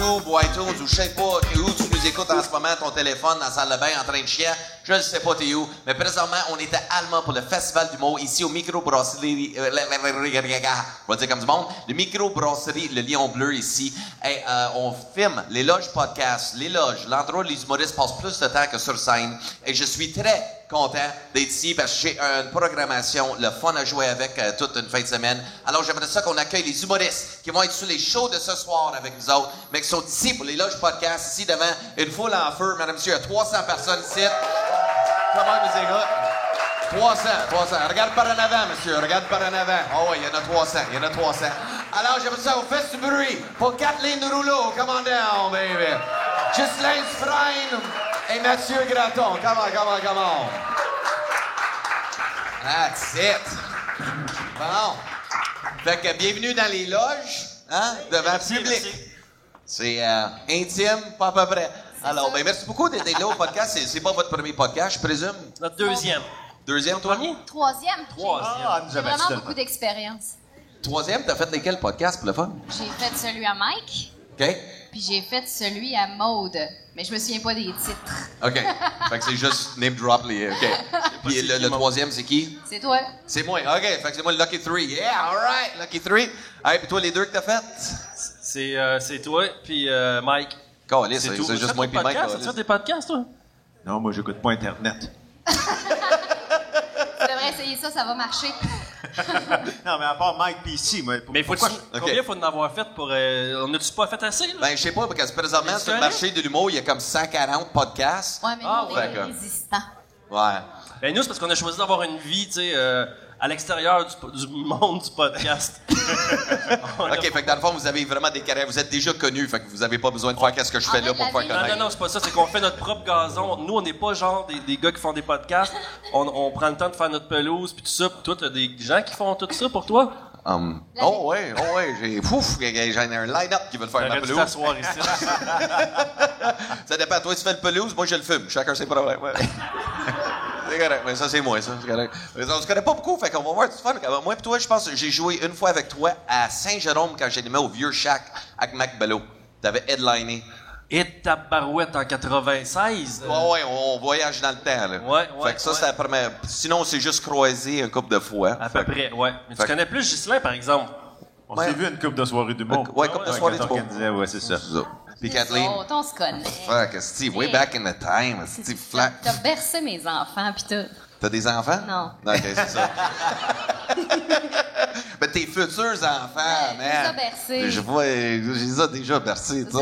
YouTube ou iTunes ou je sais pas où tu nous écoutes en ce moment, ton téléphone, dans la salle de bain, en train de chier. Je ne sais pas t'es où. Mais présentement, on est à Alma pour le Festival d'humour, ici au microbrasserie... on va dire comme du monde. Le microbrasserie, le Lion Bleu ici. Et, on filme les loges podcast, les loges, l'endroit où les humoristes passent plus de temps que sur scène. Et je suis très content d'être ici parce que j'ai une programmation, le fun à jouer avec toute une fin de semaine. Alors, j'aimerais ça qu'on accueille les humoristes qui vont être sur les shows de ce soir avec nous autres, mais qui sont ici pour les loges podcast, ici devant une foule en feu. Madame, monsieur, il y a 300 personnes ici. Comment nous écoute? 300. Regarde par en avant, monsieur. Regarde par en avant. Oh oui, il y en a 300. Alors, j'aimerais ça, vous faites du bruit pour Kathleen Rouleau. Come on down, baby. Ghislaine Frein et Mathieu Graton. Come on. That's it. Bon. Fait que bienvenue dans les loges, hein, devant le public. Merci. C'est intime, pas à peu près. Alors, ben merci beaucoup d'être là au podcast. C'est pas votre premier podcast, je présume? Notre deuxième. Deuxième, toi? Premier? Troisième. Troisième. J'ai vraiment beaucoup d'expérience. Troisième, t'as fait lesquels podcasts pour le fun? J'ai fait celui à Mike, OK? puis j'ai fait celui à Maude. Mais je me souviens pas des titres. OK. Fait que c'est juste name drop les... OK. Puis le troisième, c'est qui? C'est toi. C'est moi. OK. Fait que c'est moi le Lucky 3. Yeah, all right. Lucky 3. Hey, puis toi, les deux que t'as fait? C'est toi, puis Mike. Caliste, c'est juste moi puis Mike. Tu fais des podcasts, toi? Non, moi, j'écoute pas Internet. Tu devrais essayer ça, ça va marcher. Non, mais à part Mike pis ici, moi... Mais OK. combien faut en avoir fait pour... on n'a-tu pas fait assez, là? Ben, je sais pas, parce que présentement, Mais sur le correct. marché de l'humour, il y a comme 140 podcasts. Ouais, mais nous, on est d'accord. résistants. Ouais. Ben nous, c'est parce qu'on a choisi d'avoir une vie, tu sais, à l'extérieur du monde du podcast. OK, fait que dans le fond, vous avez vraiment des carrières. Vous êtes déjà connus, fait que vous avez pas besoin de faire qu'est-ce que je fais là pour faire connaître. Non, c'est pas ça. C'est qu'on fait notre propre gazon. Nous, on n'est pas genre des gars qui font des podcasts. On prend le temps de faire notre pelouse puis tout ça. Puis toi, t'as des gens qui font tout ça pour toi? Oh ouais, j'ai un line-up qui veut le faire ma T'aurais dû pelouse. t'asseoir ici. Ça dépend. Toi, tu fais le pelouse, moi, je le fume. Chacun ses problèmes. Ouais. C'est correct, mais ça, c'est moi, ça. C'est correct. Mais on se connaît pas beaucoup, fait qu'on va voir du fun. Moi et toi, je pense que j'ai joué une fois avec toi à Saint-Jérôme quand j'animais au Vieux Shack avec Mac Bello. T'avais headliné. Et ta barouette en 96. Ouais, on voyage dans le temps, là. Ouais. Fait que ça, c'est la première. Sinon, on s'est juste croisé un couple de fois. À peu près, ouais. Mais tu connais plus Ghislain, par exemple. On s'est vu une couple de soirées d'humour. Ouais, couple de soirées quand on d'humour. organisait, ouais, c'est ça. Puis Kathleen. On se connaît. Fuck, Steve, way back in the time. Steve flat. T'as bercé mes enfants, pis tout. T'as des enfants? Non. OK, c'est ça. Mais tes futurs enfants, Ouais, je les ai man. bercés. Je vois, j'ai déjà bercé, ça.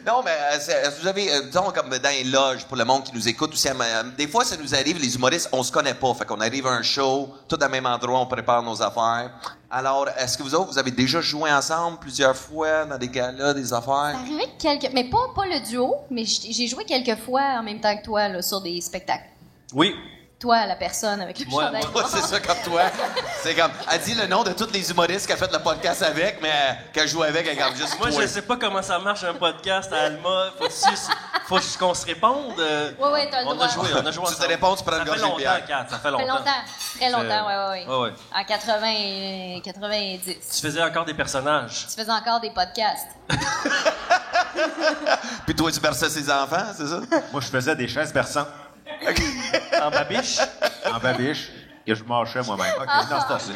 Non, mais est-ce que vous avez, disons, comme dans les loges, pour le monde qui nous écoute aussi, des fois, ça nous arrive, les humoristes, on se connaît pas. Fait qu'on arrive à un show, tout au même endroit, on prépare nos affaires. Alors, est-ce que vous autres, vous avez déjà joué ensemble plusieurs fois dans des galas, des affaires? C'est arrivé quelques... Mais pas le duo, mais j'ai joué quelques fois en même temps que toi, là, sur des spectacles. Oui. Toi, la personne avec le chandail. Ouais, c'est ça comme toi. C'est comme, elle dit le nom de tous les humoristes qu'elle a fait le podcast avec, mais qu'elle joue avec, elle garde juste Moi, toi. je sais pas comment ça marche un podcast à Alma. Faut qu'on se réponde. Ouais, t'as le droit. On a joué Tu ensemble. te réponds, tu prends une Ça fait gorgée de longtemps, bière. Kat, ça fait Ça fait longtemps. longtemps. Très longtemps, ouais. Ouais. En 90. Tu faisais encore des personnages. Tu faisais encore des podcasts. Puis toi, tu berçais ses enfants, c'est ça? Moi, je faisais des chaises berçantes En babiche. en babiche que je marchais moi-même. OK, non, c'est assez.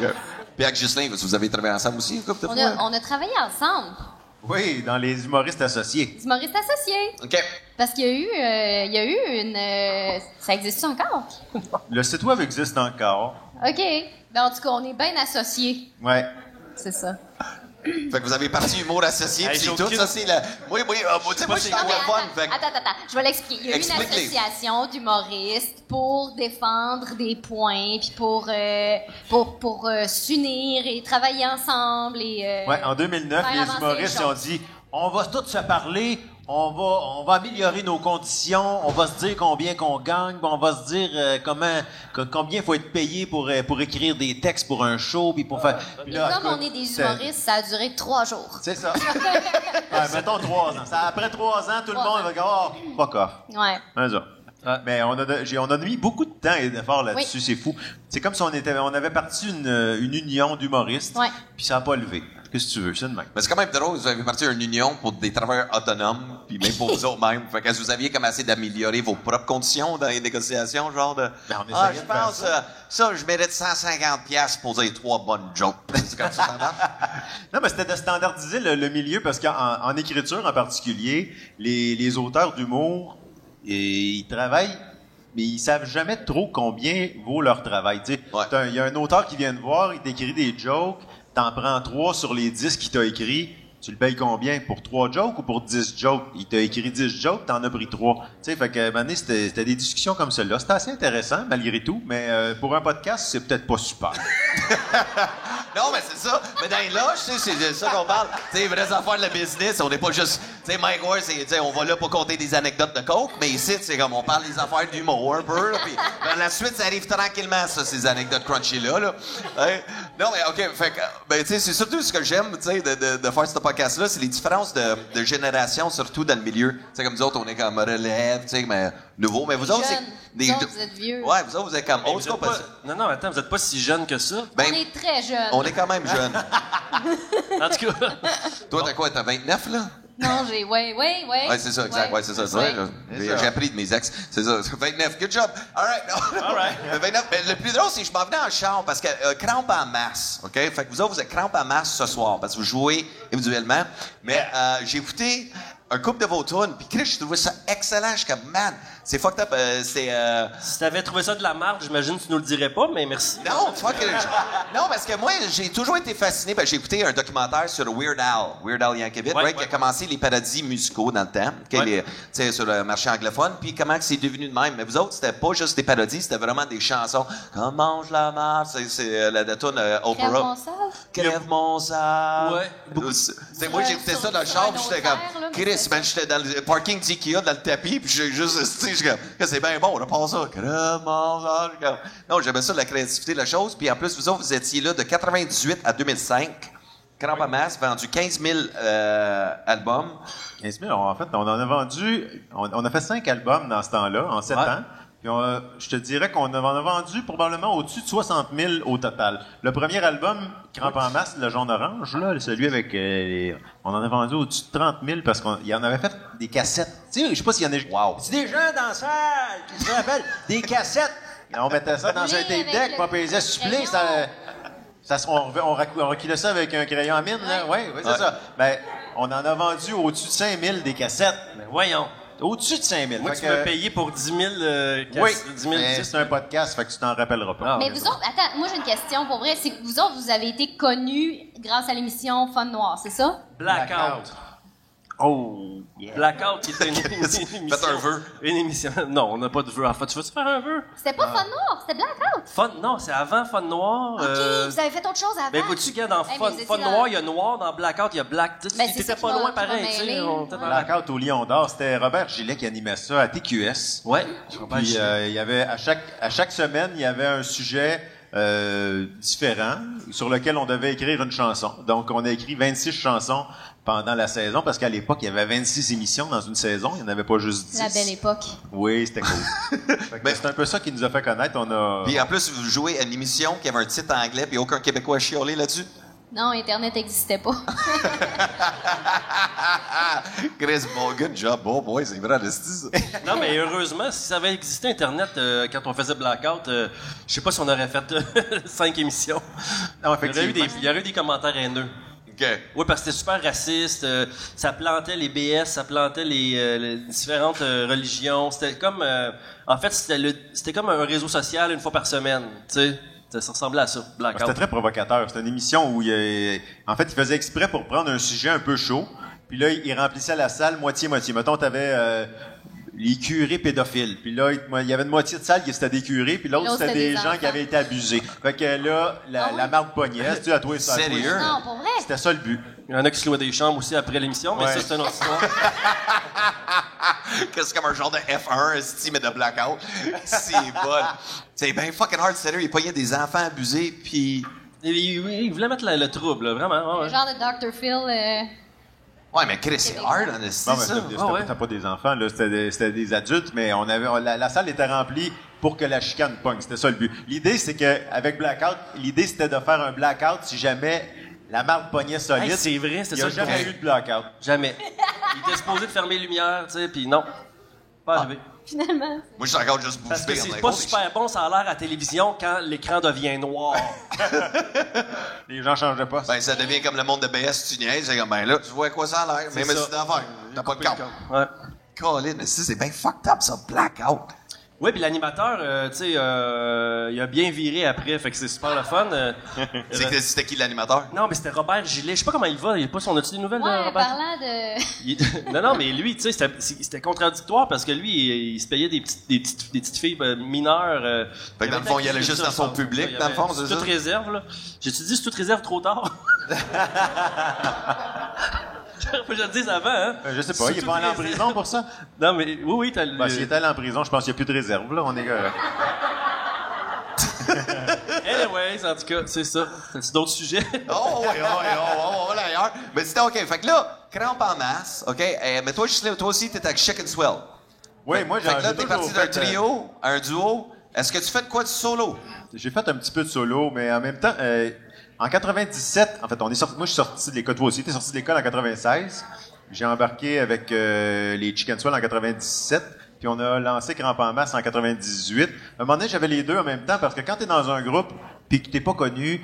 Puis avec Ghislain, vous avez travaillé ensemble aussi, une couple de On fois? a travaillé ensemble. Oui, dans les humoristes associés. Des humoristes associés. OK. Parce qu'il y a eu une... ça existe encore? Le site web existe encore. OK. Ben, en tout cas, on est bien associés. Ouais. C'est ça. Fait que vous avez parti humour associé, Hey, puis c'est j'ai tout, aucune- ça, c'est la... Oui, tu sais, moi, je suis Non, mais francophone, fait que... attends. Je vais l'expliquer. Il y a eu une Explique-les. association d'humoristes pour défendre des points, puis pour s'unir et travailler ensemble. Et, Ouais, en 2009, faire les avancer humoristes les ils ont choses. dit on va tous se parler, on va améliorer nos conditions, on va se dire combien qu'on gagne, puis on va se dire combien il faut être payé pour écrire des textes pour un show, puis pour faire. Puis Et là, comme écoute, on est des c'est- humoristes, ça a duré 3 jours. C'est ça. Ouais, mettons 3 ans. Après 3 ans, tout le monde va dire oh, fuck off. Ouais. C'est ça. Ah. Mais on a mis beaucoup de temps et d'efforts là-dessus, c'est fou. C'est comme si on avait parti une union d'humoristes, puis ça n'a pas levé. Qu'est-ce que tu veux? C'est de même. Mais c'est quand même drôle, vous avez parti une union pour des travailleurs autonomes, puis même pour vous autres même. Fait que vous aviez commencé d'améliorer vos propres conditions dans les négociations, genre de... Ben, on essayait je de faire pense, ça, je mérite 150$ pour dire 3 bonnes jokes. C'est comme ça marche? Non, mais c'était de standardiser le milieu, parce qu'en écriture en particulier, les auteurs d'humour, ils travaillent, mais ils savent jamais trop combien vaut leur travail. Tu sais, il y a un auteur qui vient te voir, il t'écrit des jokes, t'en prends 3 sur les 10 qu'il t'a écrit. Tu le payes combien? Pour 3 jokes ou pour 10 jokes? Il t'a écrit 10 jokes, t'en as pris 3. Tu sais, fait que, maintenant, c'était des discussions comme celle-là. C'était assez intéressant, malgré tout, mais pour un podcast, c'est peut-être pas super. Non, mais c'est ça. Mais dans les loges, tu sais, c'est de ça qu'on parle. Tu sais, les vraies affaires de la business, on n'est pas juste... Tu sais, Mike Ward, c'est, tu sais, on va là pour compter des anecdotes de coke, mais ici, c'est comme, on parle des affaires d'humour un peu, là, puis par la suite, ça arrive tranquillement, ça, ces anecdotes crunchy-là, là. Hein? Non, mais OK, fait que, ben, tu sais, c'est surtout ce que j'aime, tu sais, de faire ce podcast-là, c'est les différences de génération, surtout dans le milieu. Tu sais, comme nous autres, on est comme relève, tu sais, mais nouveau, mais vous autres, c'est... Vous autres, vous êtes vieux. Ouais, vous autres, vous êtes comme Hey, old school. Non, attends, vous êtes pas si jeune que ça. Ben, On est très jeunes. on est quand même jeunes. En tout cas, Toi, t'as quoi? T'as 29, là? Non, j'ai... Ouais. Ouais, c'est ça, exact. Ouais, c'est ça. Ouais. J'ai appris de mes ex. C'est ça. 29. Good job. All right. All right. 29. Mais le plus drôle, c'est que je m'en venais en char parce que crampe en masse. OK? Fait que vous autres, vous êtes crampe en masse ce soir parce que vous jouez individuellement. Mais j'ai écouté un couple de vos tunes, puis Chris, j'ai trouvé ça excellent. Je suis comme, man, c'est fucked up. si t'avais trouvé ça de la marde, j'imagine que tu nous le dirais pas, mais merci. Non, non, parce que moi, j'ai toujours été fasciné. J'ai écouté un documentaire sur Weird Al Yankovic, qui a commencé les parodies musicaux dans le temps, tu sais, sur le marché anglophone, puis comment c'est devenu de même. Mais vous autres, c'était pas juste des parodies, c'était vraiment des chansons. Comme mange la marde, c'est la tune Opera. Crève mon sable. Crève mon sable. Ouais. Moi, j'écoutais ça dans le char, puis j'étais comme, Chris, man, j'étais dans le parking d'IKEA, dans le tapis, puis j'ai juste, tu sais, c'est bien bon, on a pas ça. Crève mon sable. Non, j'aimais ça, la créativité de la chose. Puis en plus, vous autres, vous étiez là de 98 à 2005. Crampe à masse, vendu 15 000 albums. 15 000, en fait, on en a vendu... On a fait 5 albums dans ce temps-là, en 7 ans. Puis je te dirais qu'on en a vendu probablement au-dessus de 60 000 au total. Le premier album, Crampe en masse, le jaune-orange, là, celui avec... on en a vendu au-dessus de 30 000 parce qu'on en avait fait des cassettes. Tu sais, je sais pas s'il y en a... Wow. C'est des gens dans la salle qui se rappellent des cassettes. Et on mettait ça dans un tape deck, on pesait supplé, on reculait ça avec un crayon à mine, là. Oui, c'est ça. Ben, on en a vendu au-dessus de 5 000 des cassettes. Mais voyons. Au-dessus de 5 000. Moi, tu m'as payé pour 10 000 oui, 10 000 mais c'est un podcast, fait que tu t'en rappelleras pas. Mais vous autres, attends, moi j'ai une question pour vrai. C'est que vous autres, vous avez été connus grâce à l'émission Fun Noir, c'est ça? Blackout. Oh, yeah. Blackout, qui était une émission. Faites un vœu. Une émission. Non, on n'a pas de vœu. Enfin, tu veux-tu faire un vœu? C'était pas Fun Noir, c'était Blackout. Fun, non, c'est avant Fun Noir. OK, vous avez fait autre chose avant. Ben, vois-tu, gars, dans Hey, Fun, mais vous Fun étiez Noir, dans- il y a noir, dans Blackout, il y a black. Tu Ben, c'est t'étais ça pas qui loin m'a pareil, tu sais. mêlé. on était dans la- Blackout au Lion d'Or, c'était Robert Gillet qui animait ça à TQS. Ouais. Puis il y avait à chaque semaine, il y avait un sujet différent sur lequel on devait écrire une chanson. Donc on a écrit 26 chansons pendant la saison parce qu'à l'époque, il y avait 26 émissions dans une saison, il n'y en avait pas juste 10. La belle époque. Oui, c'était cool. Fait que c'est un peu ça qui nous a fait connaître. Puis en plus, vous jouez à une émission qui avait un titre anglais, puis aucun Québécois a chiolé là-dessus. Non, Internet n'existait pas. Chris, bon, good job. Bon, boy, c'est vrai, ça. Non, mais heureusement, si ça avait existé Internet quand on faisait Blackout, je sais pas si on aurait fait 5 émissions. Non, Il y aurait eu des commentaires haineux. OK. Oui, parce que c'était super raciste. Ça plantait les BS, ça plantait les différentes religions. C'était comme... en fait, c'était comme un réseau social une fois par semaine, tu sais. Ça ressemblait à ça, Blackout. C'était très provocateur. C'était une émission où en fait, il faisait exprès pour prendre un sujet un peu chaud. Puis là, il remplissait la salle moitié-moitié. Mettons, t'avais les curés pédophiles. Puis là, il y avait une moitié de salle qui c'était des curés, puis l'autre, c'était des gens qui avaient été abusés. Fait que là, la marde pognait. Tu à toi, ça. Sérieux? Non, pour vrai. C'était ça le but. Il y en a qui se louaient des chambres aussi après l'émission, mais Ouais. ça, c'est une autre histoire. Que c'est comme un genre de F1, esti, mais de Blackout. C'est bon. C'est bien fucking hard, sérieux. Il pognait des enfants abusés, puis... Il voulait mettre le trouble, là, vraiment. Le Ouais. genre de Dr. Phil. Ouais, mais Chris, c'est hard, en esti, Non, mais ça. t'as pas des enfants, là, c'était des adultes, mais la salle était remplie pour que la chicane pogne. C'était ça le but. L'idée, c'est que avec Blackout, l'idée c'était de faire un blackout si jamais la marde pognait solide. Hey, c'est vrai, Il c'était n'y ça a le jamais problème. eu de blackout. Jamais. Il était supposé de fermer les lumières, tu sais, puis non. Pas arrivé. Finalement. Moi, je suis encore juste Parce que bouffé. c'est pas super bon, ça a l'air à télévision quand l'écran devient noir. Les gens changeaient pas. Ben, ça devient comme le monde de BS, tu niaises. C'est comme, ben là, tu vois à quoi ça a l'air. Même ça. si d'affaires. T'as pas de câble. Ouais. Colin, mais si, c'est bien fucked up, ça, blackout. Oui, puis l'animateur, tu sais, il a bien viré après, fait que c'est super le fun. C'était qui l'animateur? Non, mais c'était Robert Gillet. Je sais pas comment il va. Il est pas son as-tu des nouvelles de Ouais, Robert? parlant de... Non, mais lui, tu sais, c'était contradictoire parce que lui, il se payait des petites filles mineures. Fait que dans le fond, il allait juste dans son public, dans le fond, c'est ça? Toute réserve, là. J'ai-tu dit c'est toute réserve trop tard? Faut que je le dise avant, hein? Je sais pas, il est pas allé en prison pour ça? Non, mais oui, t'as le... Ben, s'il est allé en prison, je pense qu'il n'y a plus de réserve, là. On est Anyways, en tout cas, c'est ça. T'as-tu d'autres sujets? Oh, oui, on va là ailleurs. Mais c'était OK. Fait que là, crampe en masse, OK? Mais toi, Ghislain, toi aussi, t'es avec Chicken Swell. Oui, moi, Fait que là, t'es toujours parti d'un fait, trio à un duo. Est-ce que tu fais de quoi de solo? J'ai fait un petit peu de solo, mais en même temps, en 97, en fait, moi, je suis sorti de l'école. Toi aussi, t'es sorti de l'école en 96. J'ai embarqué avec les Chicken Swell en 97. Puis on a lancé Crampe en masse en 98. À un moment donné, j'avais les deux en même temps parce que quand t'es dans un groupe puis que t'es pas connu,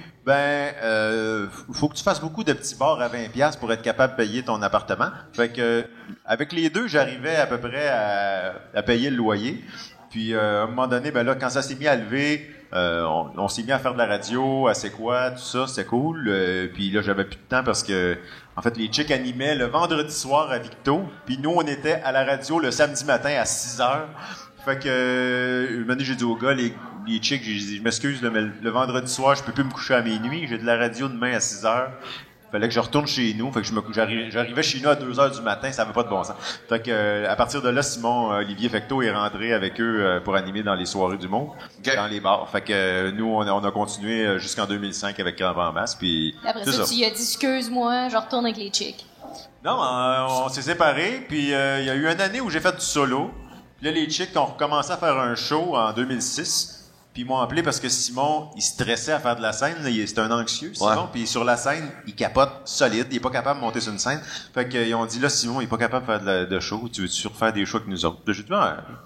faut que tu fasses beaucoup de petits bars à 20$ pour être capable de payer ton appartement. Fait que avec les deux, j'arrivais à peu près à payer le loyer. Puis à un moment donné, ben là, quand ça s'est mis à lever, on s'est mis à faire de la radio, à C'est quoi, tout ça, c'était cool. Puis là, j'avais plus de temps parce que, en fait, les chicks animaient le vendredi soir à Victo. Puis nous, on était à la radio le samedi matin à 6h. Fait que, un moment donné, j'ai dit aux gars, les chicks, j'ai dit, je m'excuse, mais le vendredi soir, je peux plus me coucher à minuit. J'ai de la radio demain à 6h. Fallait que je retourne chez nous. Fait que j'arrivais chez nous à 2h du matin, ça avait pas de bon sens. Fait que, à partir de là, Simon Olivier Fecteau est rentré avec eux pour animer dans les soirées du monde, dans les bars. Fait que nous, on a continué jusqu'en 2005 avec Crampe en masse. Puis Après c'est ça, tu lui as dit, excuse-moi, je retourne avec les chicks. Non, on s'est séparés. Puis il y a eu une année où j'ai fait du solo. Puis là, les chicks ont recommencé à faire un show en 2006. Puis ils m'ont appelé parce que Simon, il stressait à faire de la scène. C'est un anxieux, Simon. Ouais. Puis sur la scène, il capote solide. Il est pas capable de monter sur une scène. Fait qu'ils ont dit, là, Simon, il est pas capable de faire de show. Tu veux-tu refaire des shows avec nous autres? J'ai dit,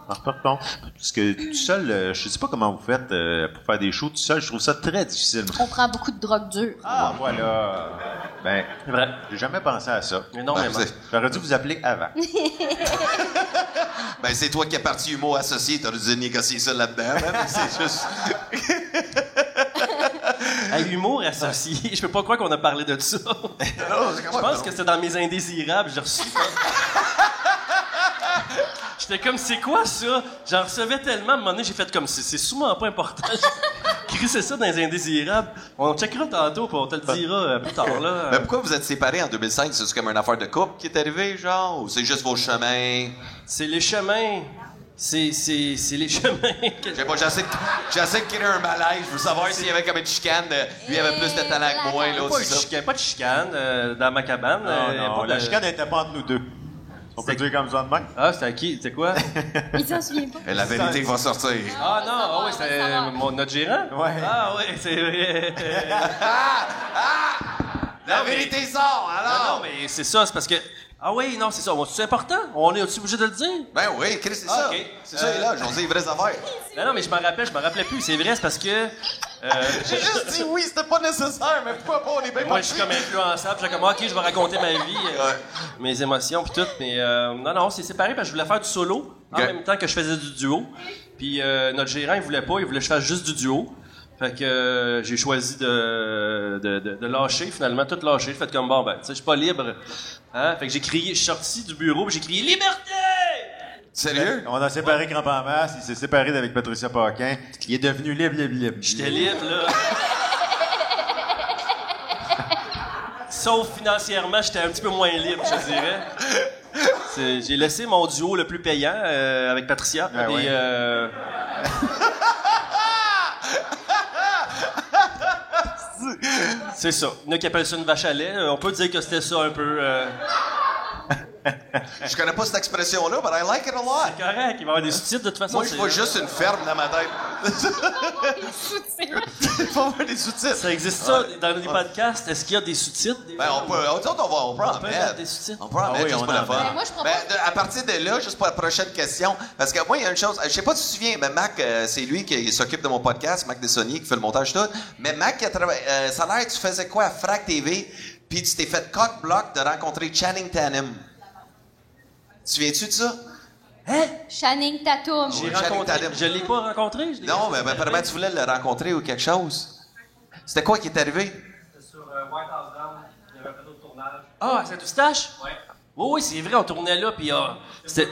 repartons. Parce que tout seul, je sais pas comment vous faites pour faire des shows tout seul. Je trouve ça très difficile. On prend beaucoup de drogue dure. Ah, voilà. Ben, C'est vrai. j'ai jamais pensé à ça. Énormément. J'aurais dû vous appeler avant. Ben, c'est toi qui es parti humour associé. T'aurais dû négocier ça là-dedans. Hein? C'est juste... Hey, humour associé. Je peux pas croire qu'on a parlé de ça. Je pense que c'était dans mes indésirables. J'ai reçu ça. J'étais comme, c'est quoi ça? J'en recevais tellement. À un moment donné, j'ai fait comme, c'est souvent pas important. J'ai crissé ça dans les indésirables. On checkera tantôt, puis on te le dira plus tard, là. Mais pourquoi vous êtes séparés en 2005? C'est comme une affaire de couple qui est arrivée, genre? Ou c'est juste vos chemins? C'est les chemins. C'est les chemins. Je sais pas, j'essaie de créer un malaise. Je veux savoir s'il y avait comme une chicane. Lui, il avait plus de talent que moi, l'autre, Pas de c'est ça. chicane, pas de chicane dans ma cabane. Non, pas la de- chicane n'était pas entre nous deux. On peut dire comme ça de même. Ah, c'était à qui? C'était quoi? Il s'en souvient pas. Et la vérité va sortir. Ah non, ah oui, c'était notre gérant? Ouais. Ah oui, c'est vrai. La vérité sort, alors! Non, mais c'est ça, c'est parce que... Ah oui, non, c'est ça. C'est important. On est obligé de le dire. Ben oui, Chris, c'est Ah, ça. ok. C'est ça, il est là. J'en dis les vraies affaires. Non, mais je me rappelais plus. C'est vrai, c'est parce que... J'ai juste dit oui, c'était pas nécessaire, mais pourquoi pas? On est bien moi, je suis comme influençable. Je suis comme, OK, je vais raconter ma vie, mes émotions, puis tout. Mais non, c'est séparé parce que je voulais faire du solo en Ok. même temps que je faisais du duo. Puis notre gérant, il voulait pas. Il voulait que je fasse juste du duo. Fait que j'ai choisi de lâcher, finalement, tout lâcher. J'ai fait comme, bon, ben, tu sais, je suis pas libre. Hein? Fait que j'ai crié, je suis sorti du bureau, puis j'ai crié « Liberté! » Sérieux? On a séparé Crampe en masse, il s'est séparé d'avec Patricia Paquin. Il est devenu libre. J'étais libre, là. Sauf financièrement, j'étais un petit peu moins libre, je dirais. J'ai laissé mon duo le plus payant avec Patricia. Ah et, ouais. c'est ça. Il y en a qui appellent ça une vache à lait. On peut dire que c'était ça un peu. Je connais pas cette expression-là, but I like it a lot. C'est correct, il va y avoir des sous-titres de toute façon. Moi, je vois juste une ferme dans ma tête. Il faut avoir des sous-titres. Ça existe ça dans les podcasts? Est-ce qu'il y a des sous-titres? Ben, on peut en mettre mettre. des sous-titres. On peut en mettre oui, juste on pour le en fun. met. Ben, moi, je propose- À partir de là, juste pour la prochaine question, parce que moi, il y a une chose, je sais pas si tu te souviens, mais Mac, c'est lui qui s'occupe de mon podcast, Mac Dessonnier, qui fait le montage tout. Mais Mac, qui a travaillé, ça a l'air que tu faisais quoi à Frac TV, puis tu t'es fait cock-block de rencontrer Channing Tatum. Tu te souviens-tu de ça? Hein? Channing Tatum. J'ai Channing rencontré. Tatum. Je l'ai pas rencontré? Je l'ai Non, pas. mais apparemment, tu voulais le rencontrer ou quelque chose. C'était quoi qui est arrivé? C'était sur White House Down. Il y avait un plateau de tournage. Ah, c'est Saint-Eustache? Oui. Oui, c'est vrai, on tournait là, puis c'était...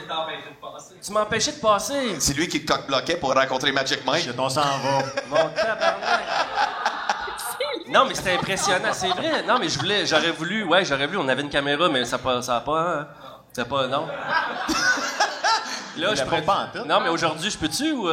Tu m'empêchais de passer. C'est lui qui te cock-bloquait pour rencontrer Magic Mike. On s'en va. Mon tabarnak. Non, mais c'était impressionnant, c'est vrai. Non, mais j'aurais voulu, on avait une caméra, mais ça a pas, hein. C'est pas, non. Là, Il la pas en tout. Non, mais aujourd'hui, je peux-tu ou...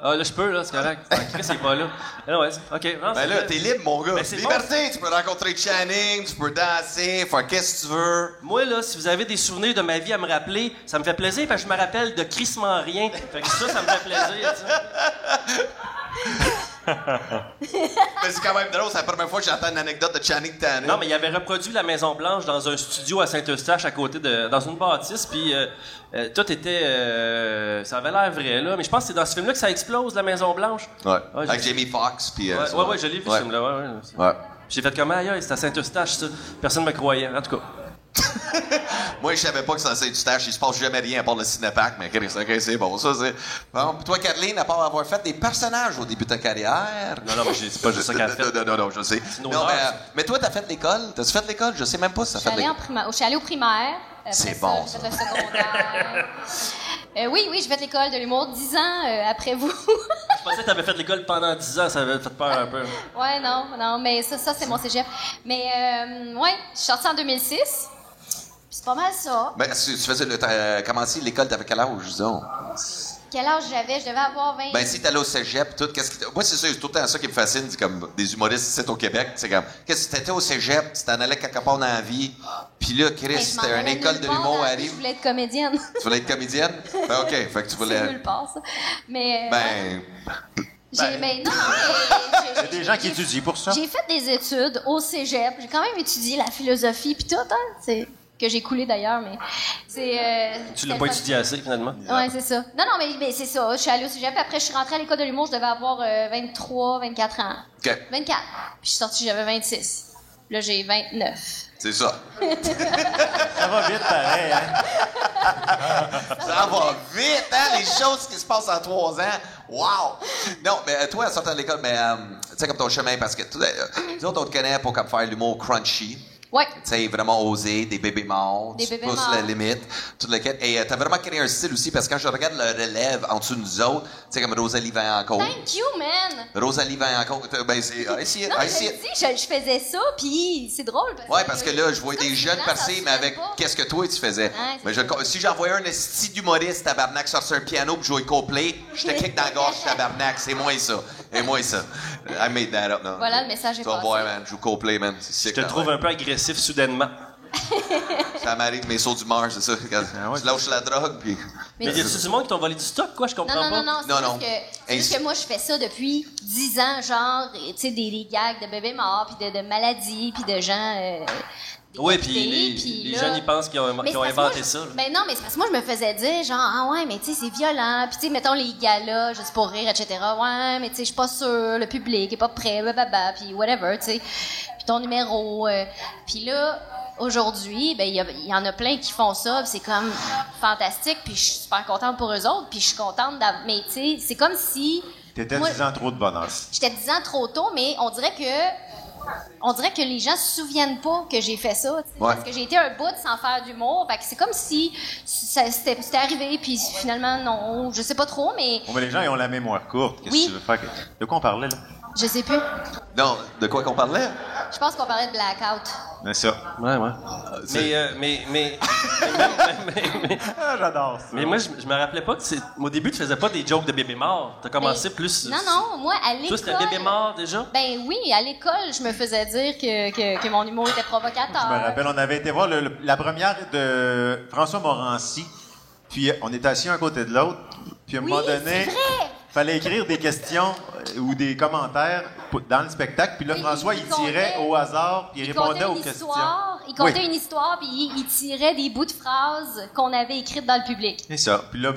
Ah, là, je peux, là, c'est correct. Ah, Chris, il est pas là. Ah, ouais, OK. Non, Ben là, t'es libre, mon gars. Ben, c'est Liberté, tu peux rencontrer Channing, tu peux danser, faire qu'est-ce que tu veux. Moi, là, si vous avez des souvenirs de ma vie à me rappeler, ça me fait plaisir parce que je me rappelle de crissement rien. Fait que ça me fait plaisir, tu sais. Mais c'est quand même drôle, c'est la première fois que j'entends une anecdote de Channing Tatum. Non, mais il avait reproduit la Maison-Blanche dans un studio à Saint-Eustache, à côté dans une bâtisse, puis tout était... ça avait l'air vrai, là. Mais je pense que c'est dans ce film-là que ça explose, la Maison-Blanche. Ouais. Ouais, Avec Jamie Foxx, puis... Ouais, je l'ai vu, ce film-là. Ouais. Ouais. J'ai fait comme ailleurs, c'était à Saint-Eustache, ça. Personne ne me croyait, en tout cas. Moi, je savais pas que ça c'était Eustache, il se passe jamais rien à part le cinépark, mais c'est bon, ça c'est... Bon, puis toi, Kathleen, à part avoir fait des personnages au début de ta carrière... Non, mais c'est pas juste ça qu'elle a fait. Non, je sais. une Non, honneur, mais toi, t'as fait l'école? T'as-tu fait l'école? Je sais même pas si t'as fait l'école. Je suis allée au primaire. Après C'est ça, bon, j'ai fait le secondaire. Oui, j'ai fait l'école de l'humour 10 ans après vous. Je pensais que t'avais fait l'école pendant 10 ans, ça avait fait peur un peu. Ouais, non, mais ça c'est mon cégep. Mais ouais, je suis sortie en 2006. Puis c'est pas mal ça. Ben, tu faisais t'as commencé l'école, t'avais quel âge, disons? Quel âge j'avais? Je devais avoir 20. Ben, si t'allais au cégep, tout, qu'est-ce qui moi, c'est ça, c'est tout le temps ça qui me fascine, c'est comme des humoristes ici au Québec, c'est comme, qu'est-ce que t'étais au cégep, tu t'en allais quelque part dans la vie, puis là, Chris, Hey, je m'en c'était une allais école nulle de part l'humour dans la vie, arrive. Je voulais être comédienne. Tu voulais être comédienne? Ben, OK, fait que tu C'est voulais... nulle part, ça. Mais. Ben, mais non, Il y a des gens qui étudient pour ça. J'ai fait des études au cégep. J'ai quand même étudié la philosophie puis tout, hein. C'est que j'ai coulé d'ailleurs, mais c'est. Tu l'as pas étudié assez, finalement? Ouais, c'est ça. Non, mais c'est ça. Je suis allée au cégep. Après, je suis rentrée à l'école de l'humour. Je devais avoir 23, 24 ans. OK, 24. Puis je suis sortie, j'avais 26. Là, j'ai 29. c'est ça. Ça va vite, pareil, hein? Ça va vite, hein, les choses qui se passent en 3 ans. Wow! Non, mais toi, en sortant de l'école, mais tu sais, comme ton chemin, parce que nous autres, on te connaît pour comme faire l'humour crunchy. Ouais. Tu sais, vraiment osé, des bébés morts, Des tu bébés pousses morts. la limite, tout lequel. Et t'as vraiment créé un style aussi, parce que quand je regarde le relève en dessous de nous autres, tu sais, comme Rosalie Vaillancourt. Thank you, man. Rosalie Vaillancourt, ben c'est... I see it, Non, I mais see je it. te dis, je faisais ça, puis c'est drôle. Ouais, parce que là, je vois ça, des c'est jeunes blanc, percer, ça mais se avec fait pas. qu'est-ce que toi tu faisais. Ouais, Mais c'est si j'envoyais un esti d'humoriste, tabarnak, sortir un piano pour jouer Coldplay, je te kick dans la gorge, tabarnak. C'est moi ça. Et moi ça. I made that up, non. Voilà, le message est Tu vas passé. voir, man. Je joue Coldplay, man. C'est sick, Je te là, trouve ouais. un peu agressif soudainement. Ça m'arrive mes sauts d'humeur, c'est ça. Je lâche la drogue, puis... Mais y a-tu du monde qui t'ont volé du stock, quoi? Je comprends Non, pas. c'est Non. juste que moi, je fais ça depuis 10 ans, genre, tu sais, des gags de bébés morts, puis de maladies, puis de gens... Oui, décapités, puis les là- jeunes, ils pensent qu'ils ont, Mais qu'ils ont c'est parce inventé que ça. moi, mais non, mais c'est parce que moi, je me faisais dire, genre, ah ouais, mais tu sais, c'est violent. Puis tu sais, mettons les galas, juste pour rire, etc. Ouais, mais tu sais, je suis pas sûre, le public est pas prêt, blablabla, puis whatever, tu sais. Puis ton numéro. Puis là, aujourd'hui, ben, il y en a plein qui font ça, puis c'est comme fantastique, puis je suis super contente pour eux autres, puis je suis contente d'avoir. Mais tu sais, c'est comme si. T'étais Moi- 10 ans trop de bonheur. J'étais 10 ans trop tôt, mais on dirait que les gens se souviennent pas que j'ai fait ça, tu sais, Ouais. parce que j'ai été un bout sans faire d'humour. Fait que c'est comme si c'était arrivé, puis finalement, non, je sais pas trop, mais Bon, mais les gens, ils ont la mémoire courte. Qu'est-ce Oui. que tu veux faire? De quoi on parlait, là? je sais plus. Non, de quoi qu'on parlait? Je pense qu'on parlait de blackout. C'est ça. Ouais. Ah, j'adore ça. Mais moi, je me rappelais pas que au début, tu faisais pas des jokes de bébé mort. T'as commencé plus. Non, moi, à l'école... Toi, c'était bébé mort déjà? Ben oui, à l'école, je me faisais dire que mon humour était provocateur. Je me rappelle, on avait été voir la première de François Morancy, puis on était assis un côté de l'autre, puis à un moment donné, fallait écrire des questions ou des commentaires dans le spectacle, puis là, Oui, François, il tirait au hasard, puis il répondait aux questions. Il contait une histoire, puis il tirait des bouts de phrases qu'on avait écrites dans le public. C'est ça. Puis là,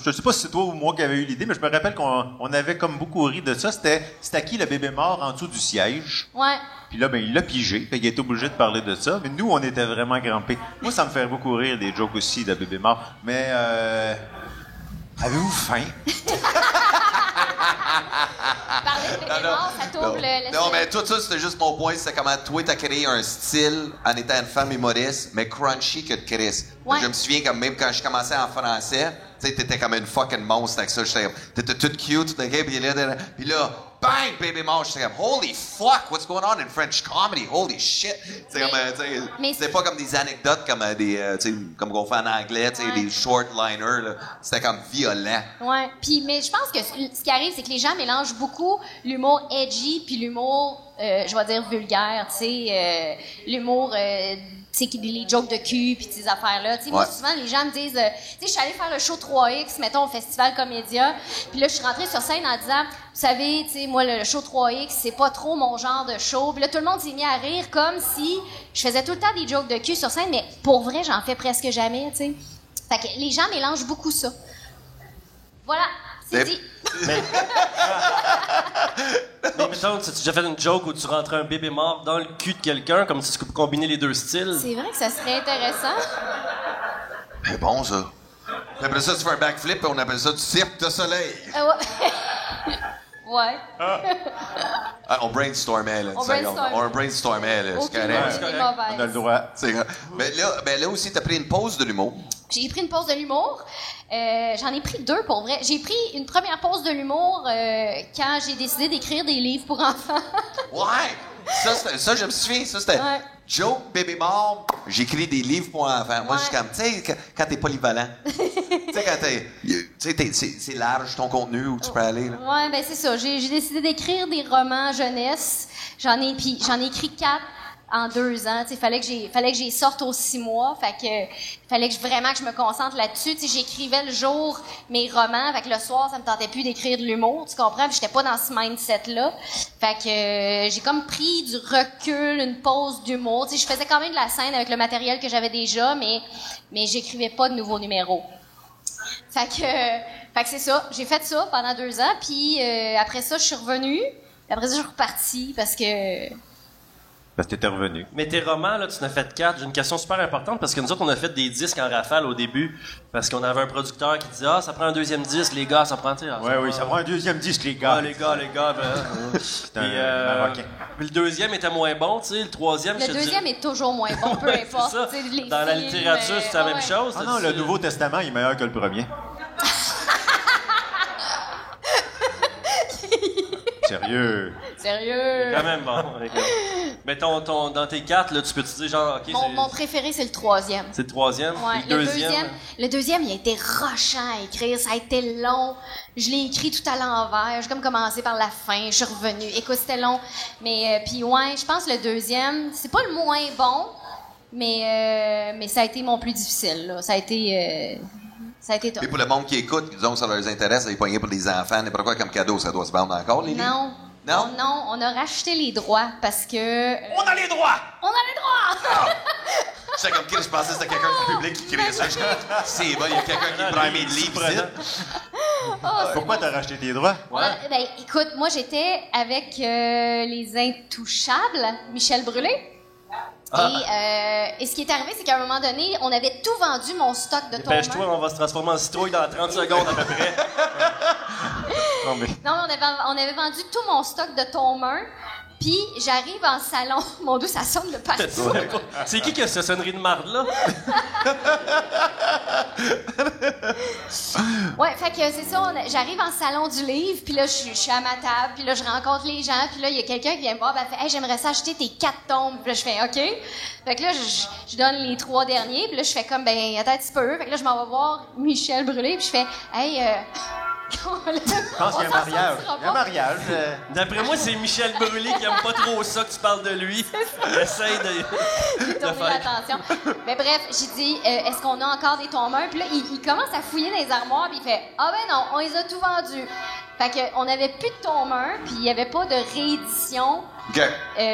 je sais pas si c'est toi ou moi qui avait eu l'idée, mais je me rappelle qu'on avait comme beaucoup ri de ça. C'était à qui le bébé mort en dessous du siège? Ouais. Puis là, il l'a pigé, fait qu'il était obligé de parler de ça. Mais nous, on était vraiment crampés. Moi, ça me fait beaucoup rire, des jokes aussi de bébé mort. Mais, avez-vous faim? Parler de bébé mort, ça tourne le... Non, mais tout ça, c'était juste mon point. C'est comment toi, t'as créé un style en étant une femme humoriste, mais crunchy que de Chris. Ouais. Je me souviens, comme même quand je commençais en français, tu sais, t'étais comme une fucking monstre avec ça. T'étais toute cute, puis là, bang, baby mort. J'étais comme, holy fuck, what's going on in French comedy? Holy shit. C'est pas comme des anecdotes comme comme qu'on fait en anglais, des short-liners, là. C'était comme violent. Ouais. Puis, mais je pense que ce qui arrive, c'est que les gens mélangent beaucoup l'humour edgy puis l'humour, je vais dire vulgaire, tu sais, l'humour, tu sais, les jokes de cul puis ces affaires-là. Tu sais, moi, souvent, les gens me disent, tu sais, je suis allée faire le show 3X, mettons, au Festival Comédia, puis là, je suis rentrée sur scène en disant, vous savez, tu sais, moi, le show 3X, c'est pas trop mon genre de show. Puis là, tout le monde s'est mis à rire comme si je faisais tout le temps des jokes de cul sur scène, mais pour vrai, j'en fais presque jamais, tu sais. Fait que les gens mélangent beaucoup ça. Voilà, c'est dit. Mais mettons, tu as déjà fait une joke où tu rentrais un bébé mort dans le cul de quelqu'un, comme si tu combinais les deux styles? C'est vrai que ça serait intéressant. C'est bon, ça. Puis après ça, tu fais un backflip et on appelle ça du cirque de soleil. Ouais. Ah, on brainstormait, là. On brainstormait, là. C'est correct. On a le droit. Mais là aussi, t'as pris une pause de l'humour. J'ai pris une pause de l'humour. J'en ai pris 2 pour vrai. J'ai pris une première pause de l'humour quand j'ai décidé d'écrire des livres pour enfants. Ouais! Ça, je me souviens. Ça, c'était joke, bébé mort. J'écris des livres pour enfants. Moi, je suis comme, tu sais, quand t'es polyvalent. Tu sais, quand c'est large ton contenu où tu peux aller. Là. Ouais, ben c'est ça. J'ai décidé d'écrire des romans jeunesse. J'en ai écrit 4 en 2 ans. Il fallait que j'y sorte aux 6 mois. Fait que fallait que je me concentre là-dessus. T'sais, j'écrivais le jour mes romans. Fait que le soir, ça me tentait plus d'écrire de l'humour. Tu comprends? Puis j'étais pas dans ce mindset-là. Fait que j'ai comme pris du recul, une pause d'humour. Je faisais quand même de la scène avec le matériel que j'avais déjà, mais j'écrivais pas de nouveaux numéros. Fait que c'est ça. J'ai fait ça pendant 2 ans. Puis après ça, je suis revenue. Après ça, je suis repartie parce que t'étais revenu. Mais tes romans, là, tu en as fait 4. J'ai une question super importante parce que nous autres, on a fait des disques en rafale au début parce qu'on avait un producteur qui disait « Ah, ça prend un 2e disque, les gars, ça prend... » ça prend un 2e disque, les gars. Ah, les gars, ben... C'est un Marocain. Puis le 2e était moins bon, tu sais. Le 3e, le 2e est toujours moins bon, peu importe. Ça. Dans la littérature, c'est la même chose. Ah non, le Nouveau Testament est meilleur que le premier. Sérieux? Quand même bon. Mais dans tes 4, là, tu peux te dire genre, OK, mon préféré, c'est le 3e. C'est le 3e? Ouais, le deuxième, il a été rochant à écrire. Ça a été long. Je l'ai écrit tout à l'envers. J'ai comme commencé par la fin. Je suis revenue. Écoute, c'était long. Mais, puis ouais, je pense que le 2e, c'est pas le moins bon, mais ça a été mon plus difficile, là. Ça a été top. Et pour le monde qui écoute, disons que ça leur intéresse, ils poignaient pour les enfants, n'importe quoi comme cadeau, ça doit se vendre encore, les livres? Non, on a racheté les droits parce que... On a les droits! Ah! C'est comme je pensais que c'était quelqu'un du public qui criait ça. C'est bon, il y a quelqu'un qui prend mes livres ici. Pourquoi t'as racheté tes droits? Ben, écoute, moi, j'étais avec les Intouchables, Michel Brûlé. Et ce qui est arrivé, c'est qu'à un moment donné, on avait tout vendu, mon stock de tomes. Dépêche-toi, on va se transformer en citrouille dans 30 secondes à peu près. Non, on avait vendu tout mon stock de tomes 1. Puis j'arrive en salon. Mon Dieu, ça sonne de partout. C'est qui a cette sonnerie de marde-là? Ouais, fait que c'est ça, j'arrive en salon du livre, puis là, je suis à ma table, puis là, je rencontre les gens, puis là, il y a quelqu'un qui vient me voir, ben, fait, hey, j'aimerais ça acheter tes 4 tomes. Puis là, je fais, OK. Fait que là, je donne les 3 derniers, puis là, je fais comme, ben, attends un petit peu. Fait que là, je m'en vais voir Michel Brûlé, puis je fais, hey, Je pense qu'il y a un mariage. Il y a un mariage. D'après moi, c'est Michel Brûlé qui aime pas trop ça que tu parles de lui. Il essaye de tourner l'attention. Mais bref, j'ai dit, est-ce qu'on a encore des tombeurs? Puis là, il commence à fouiller dans les armoires, puis il fait, ah ben non, on les a tout vendus. Fait qu'on n'avait plus de tombeurs, puis il n'y avait pas de réédition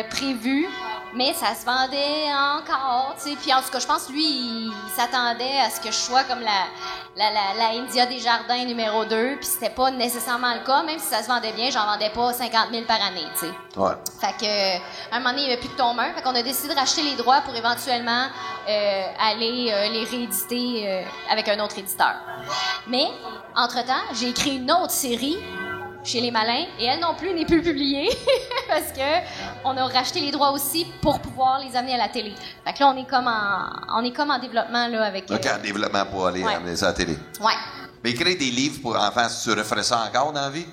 prévue, mais ça se vendait encore, tu sais. Puis en tout cas, je pense lui, il s'attendait à ce que je sois comme la India Desjardins numéro 2, puis c'était pas nécessairement le cas, même si ça se vendait bien, j'en vendais pas 50 000 par année, tu sais. Ouais. Fait que, à un moment donné, il n'y avait plus de tombeurs, fait qu'on a décidé de racheter les droits pour éventuellement aller les rééditer avec un autre éditeur. Mais, entre-temps, j'ai écrit une autre série chez Les Malins, et elle non plus n'est plus publiée parce que on a racheté les droits aussi pour pouvoir les amener à la télé. Fait que là, on est comme en développement là avec. OK, en développement pour aller amener ça à la télé. Ouais. Mais écrire des livres pour enfants, tu referais ça encore dans la vie?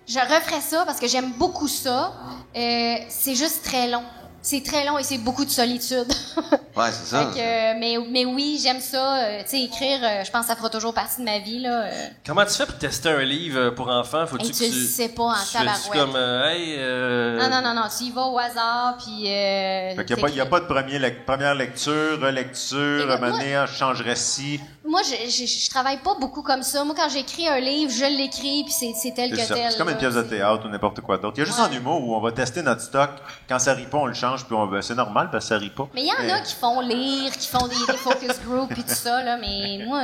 Je referais ça parce que j'aime beaucoup ça. C'est juste très long. C'est très long et c'est beaucoup de solitude. Ouais, c'est ça. Fait que, mais oui, j'aime ça. Tu sais, écrire, je pense que ça fera toujours partie de ma vie, là. Comment tu fais pour tester un livre pour enfants? Faut-tu Hey, que tu le sais pas en tabarouette. fais-tu comme, Non, tu y vas au hasard, puis... Fait qu'il n'y a pas de première lecture, relecture, Écoute, maintenant, je changerais ci. Moi, je travaille pas beaucoup comme ça. Moi, quand j'écris un livre, je l'écris, puis c'est tel que C'est ça. tel. C'est comme là. une pièce de théâtre ou n'importe quoi d'autre. Il y a juste en humour où on va tester notre stock. Quand ça rit pas, on le change, puis c'est normal parce que ça rit pas. Mais il y en a qui font lire, qui font des focus group et tout ça, là, mais moi,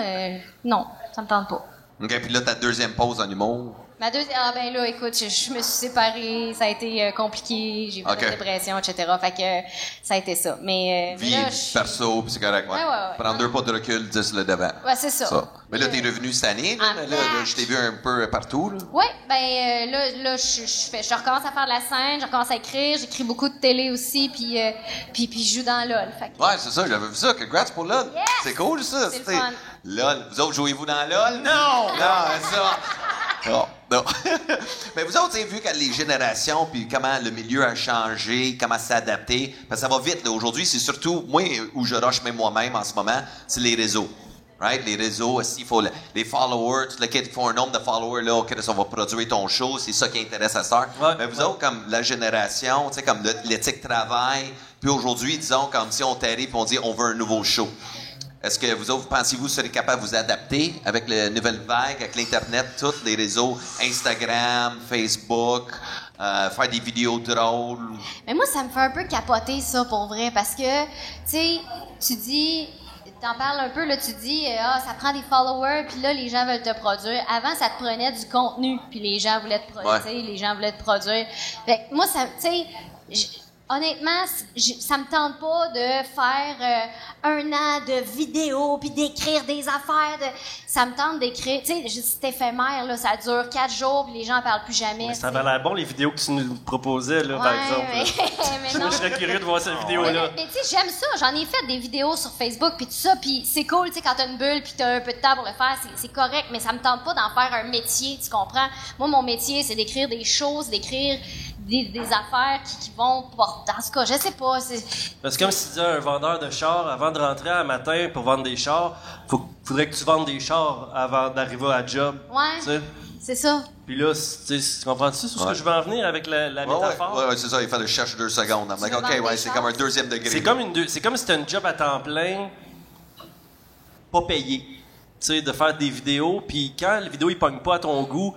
non, ça me tente pas. OK, puis là, ta deuxième pause en humour. Ma deuxième... Ah ben là, écoute, je me suis séparée, ça a été compliqué, j'ai eu une dépression, etc. Fait que ça a été ça. Mais Vie, là, perso, puis c'est correct, ouais. Ouais. Prendre 2 pas de recul, 10 le devant. Ouais, c'est ça. Mais là, t'es revenu cette année, là, mais là, je t'ai vu un peu partout, là. Oui, ben là, je recommence à faire de la scène, je recommence à écrire, j'écris beaucoup de télé aussi, puis je joue dans LOL. Fait que... Ouais, c'est ça, j'avais vu ça. Congrats pour LOL. Yes! C'est cool, ça. C'est le fun. LOL. Vous autres, jouez-vous dans LOL? Non! Non, c'est ça. Non. Mais vous autres, vous avez vu quand les générations, puis comment le milieu a changé, comment s'adapter. Parce que ça va vite, là. Aujourd'hui, c'est surtout, moi, où je rush même moi-même en ce moment, c'est les réseaux. Right? Les réseaux, aussi, il faut les followers, tout le kit, il faut un nombre de followers, là, OK, ça va produire ton show, c'est ça qui intéresse à Star. Ouais, mais vous autres, comme la génération, tu sais, comme l'éthique travail, puis aujourd'hui, disons, comme si on t'arrive et on dit, on veut un nouveau show. Est-ce que vous autres, pensez-vous, vous serez capable de vous adapter avec la nouvelle vague, avec l'Internet, tous les réseaux, Instagram, Facebook, faire des vidéos drôles? Mais moi, ça me fait un peu capoter, ça, pour vrai, parce que, tu sais, tu dis... T'en parles un peu, là, tu dis, ça prend des followers, puis là, les gens veulent te produire. Avant, ça te prenait du contenu, puis les gens voulaient te produire, les gens voulaient te produire. Fait que moi, ça, tu sais, honnêtement, ça me tente pas de faire 1 an de vidéos puis d'écrire des affaires. Ça me tente d'écrire. Tu sais, c'est éphémère, là, ça dure 4 jours puis les gens en parlent plus jamais. Mais ça avait l'air bon, les vidéos que tu nous proposais, là, par exemple. Mais non. Je serais curieux de voir cette vidéo-là. Mais tu sais, j'aime ça. J'en ai fait des vidéos sur Facebook puis tout ça. Puis c'est cool, tu sais, quand t'as une bulle puis t'as un peu de temps pour le faire, c'est correct. Mais ça me tente pas d'en faire un métier, tu comprends? Moi, mon métier, c'est d'écrire des choses, d'écrire des affaires qui vont porter. En tout cas, je sais pas. C'est comme si tu disais à un vendeur de chars, avant de rentrer un matin pour vendre des chars, faudrait que tu vendes des chars avant d'arriver à la job. Ouais. Tu sais? C'est ça. Puis là, tu comprends-tu sur ce que je veux en venir avec la métaphore? Ouais, c'est ça. Il fallait chercher 2 secondes. I'm like, OK, ouais, c'est comme un deuxième degré. C'est comme si t'as une job à temps plein, pas payé. Tu sais, de faire des vidéos, puis quand les vidéos, ils pognent pas à ton goût,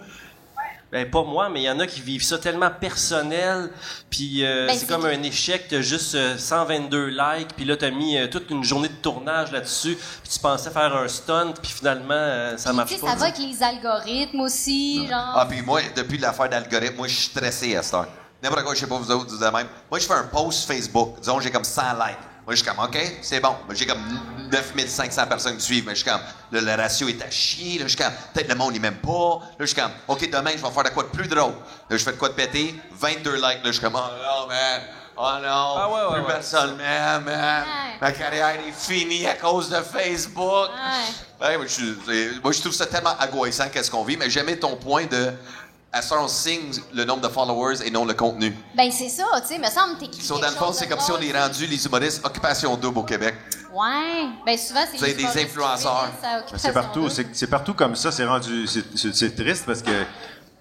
ben pas moi, mais il y en a qui vivent ça tellement personnel, puis c'est comme un échec, t'as juste 122 likes, puis là t'as mis toute une journée de tournage là-dessus, puis tu pensais faire un stunt, puis finalement ça marche pas. Ça va avec les algorithmes aussi, genre. Ah, puis moi, depuis l'affaire d'algorithme, moi je suis stressé à cette heure. N'importe quoi, je sais pas vous autres, vous de même. Moi, je fais un post Facebook, disons j'ai comme 100 likes. Moi, je suis comme, OK, c'est bon. Moi, j'ai comme 9500 personnes qui me suivent, mais je suis comme, là, le ratio est à chier. Là, je suis comme, peut-être le monde, il m'aime pas. Là, je suis comme, OK, demain, je vais faire de quoi de plus drôle. Là, je fais de quoi de péter, 22 likes. Là, je suis comme, oh non, man. Oh non, Ah ouais, plus personne m'aime, man. Ma carrière est finie à cause de Facebook. Ouais, moi, je trouve ça tellement angoissant qu'est-ce qu'on vit, mais j'aimais ton point de... À ça, on signe le nombre de followers et non le contenu. Ben, c'est ça, tu sais, me semble t'écris So, dans le fond, c'est comme si on est rendu les humoristes occupation double au Québec. Ouais. Ben, souvent, c'est Vous avez des influenceurs. C'est partout, c'est partout comme ça. C'est rendu, c'est triste parce que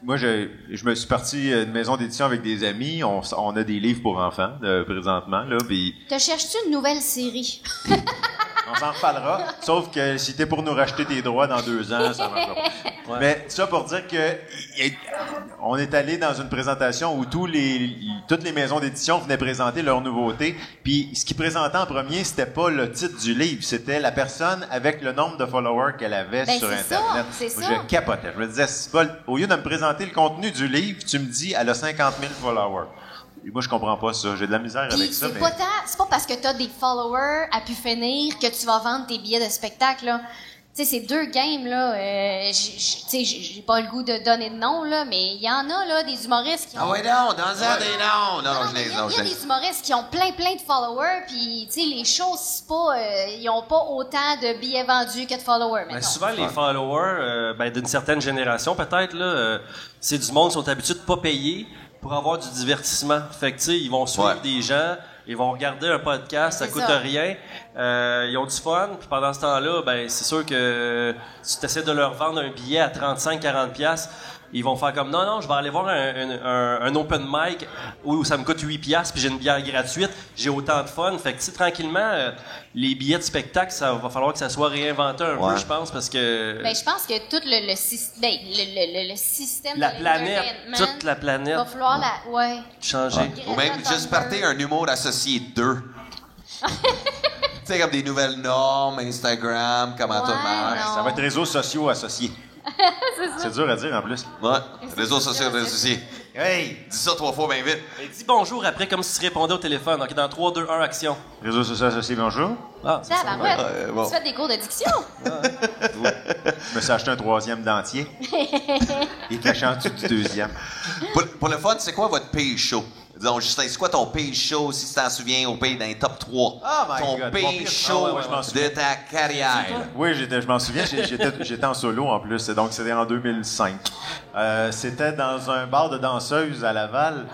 moi, je me suis parti d'une maison d'édition avec des amis. On a des livres pour enfants présentement là. Puis te cherches-tu une nouvelle série? on s'en reparlera. Sauf que si t'es pour nous racheter tes droits dans 2 ans, ça marchera pas. Ouais. Mais ça pour dire que on est allé dans une présentation où toutes les maisons d'édition venaient présenter leurs nouveautés. Puis ce qu'ils présentaient en premier, c'était pas le titre du livre, c'était la personne avec le nombre de followers qu'elle avait sur Internet. C'est ça. Je capotais. Je me disais, c'est pas, au lieu de me présenter le contenu du livre, tu me dis, elle a 50 000 followers. Et moi, je comprends pas ça. J'ai de la misère avec ça. C'est pas parce que t'as des followers à pu finir que tu vas vendre tes billets de spectacle, là. Tu sais, ces 2 games, là, j'ai pas le goût de donner de nom, là, mais il y en a, là, des humoristes qui ont... Ah ouais, non, dans des noms. Non, je l'ai. Il y a des humoristes qui ont plein de followers, puis, tu sais, les choses, c'est pas... ils ont pas autant de billets vendus que de followers, Ben, souvent, les followers, d'une certaine génération, peut-être, là, c'est du monde qui sont habitués de pas payer pour avoir du divertissement. Fait que, tu sais, ils vont suivre des gens, ils vont regarder un podcast, ça coûte rien. Ils ont du fun, puis pendant ce temps-là, ben c'est sûr que si tu essaies de leur vendre un billet à 35-40$, ils vont faire comme non, je vais aller voir un open mic où ça me coûte 8$ puis j'ai une bière gratuite, j'ai autant de fun. Fait que, tu sais, tranquillement, les billets de spectacle, ça va falloir que ça soit réinventé un peu, je pense, parce que... Ben, je pense que tout le système la de planète, toute la planète va falloir changer. Ou même juste partir un humour associé 2. Tu sais, comme des nouvelles normes, Instagram, comment tout marche. non. Ça va être réseaux sociaux associés. C'est dur à dire en plus. Ouais, réseaux sociaux associés. Hey, dis ça 3 fois bien vite. Et dis bonjour après comme si tu répondais au téléphone. OK, dans 3, 2, 1, action. Réseaux sociaux associés, bonjour. Ah, Ça, ben ouais. bon. Tu fais des cours de diction? Je me suis acheté un 3e dentier. Il est caché en dessous du 2e. Pour le fun, c'est quoi votre pays show? Disons, Justin, c'est quoi ton pays show, si tu t'en souviens, au pays dans les top 3? Oh my ton God, pays mon pire- show je m'en de souviens. ta carrière. Oui, je m'en souviens, j'étais en solo en plus, donc c'était en 2005. C'était dans un bar de danseuses à Laval.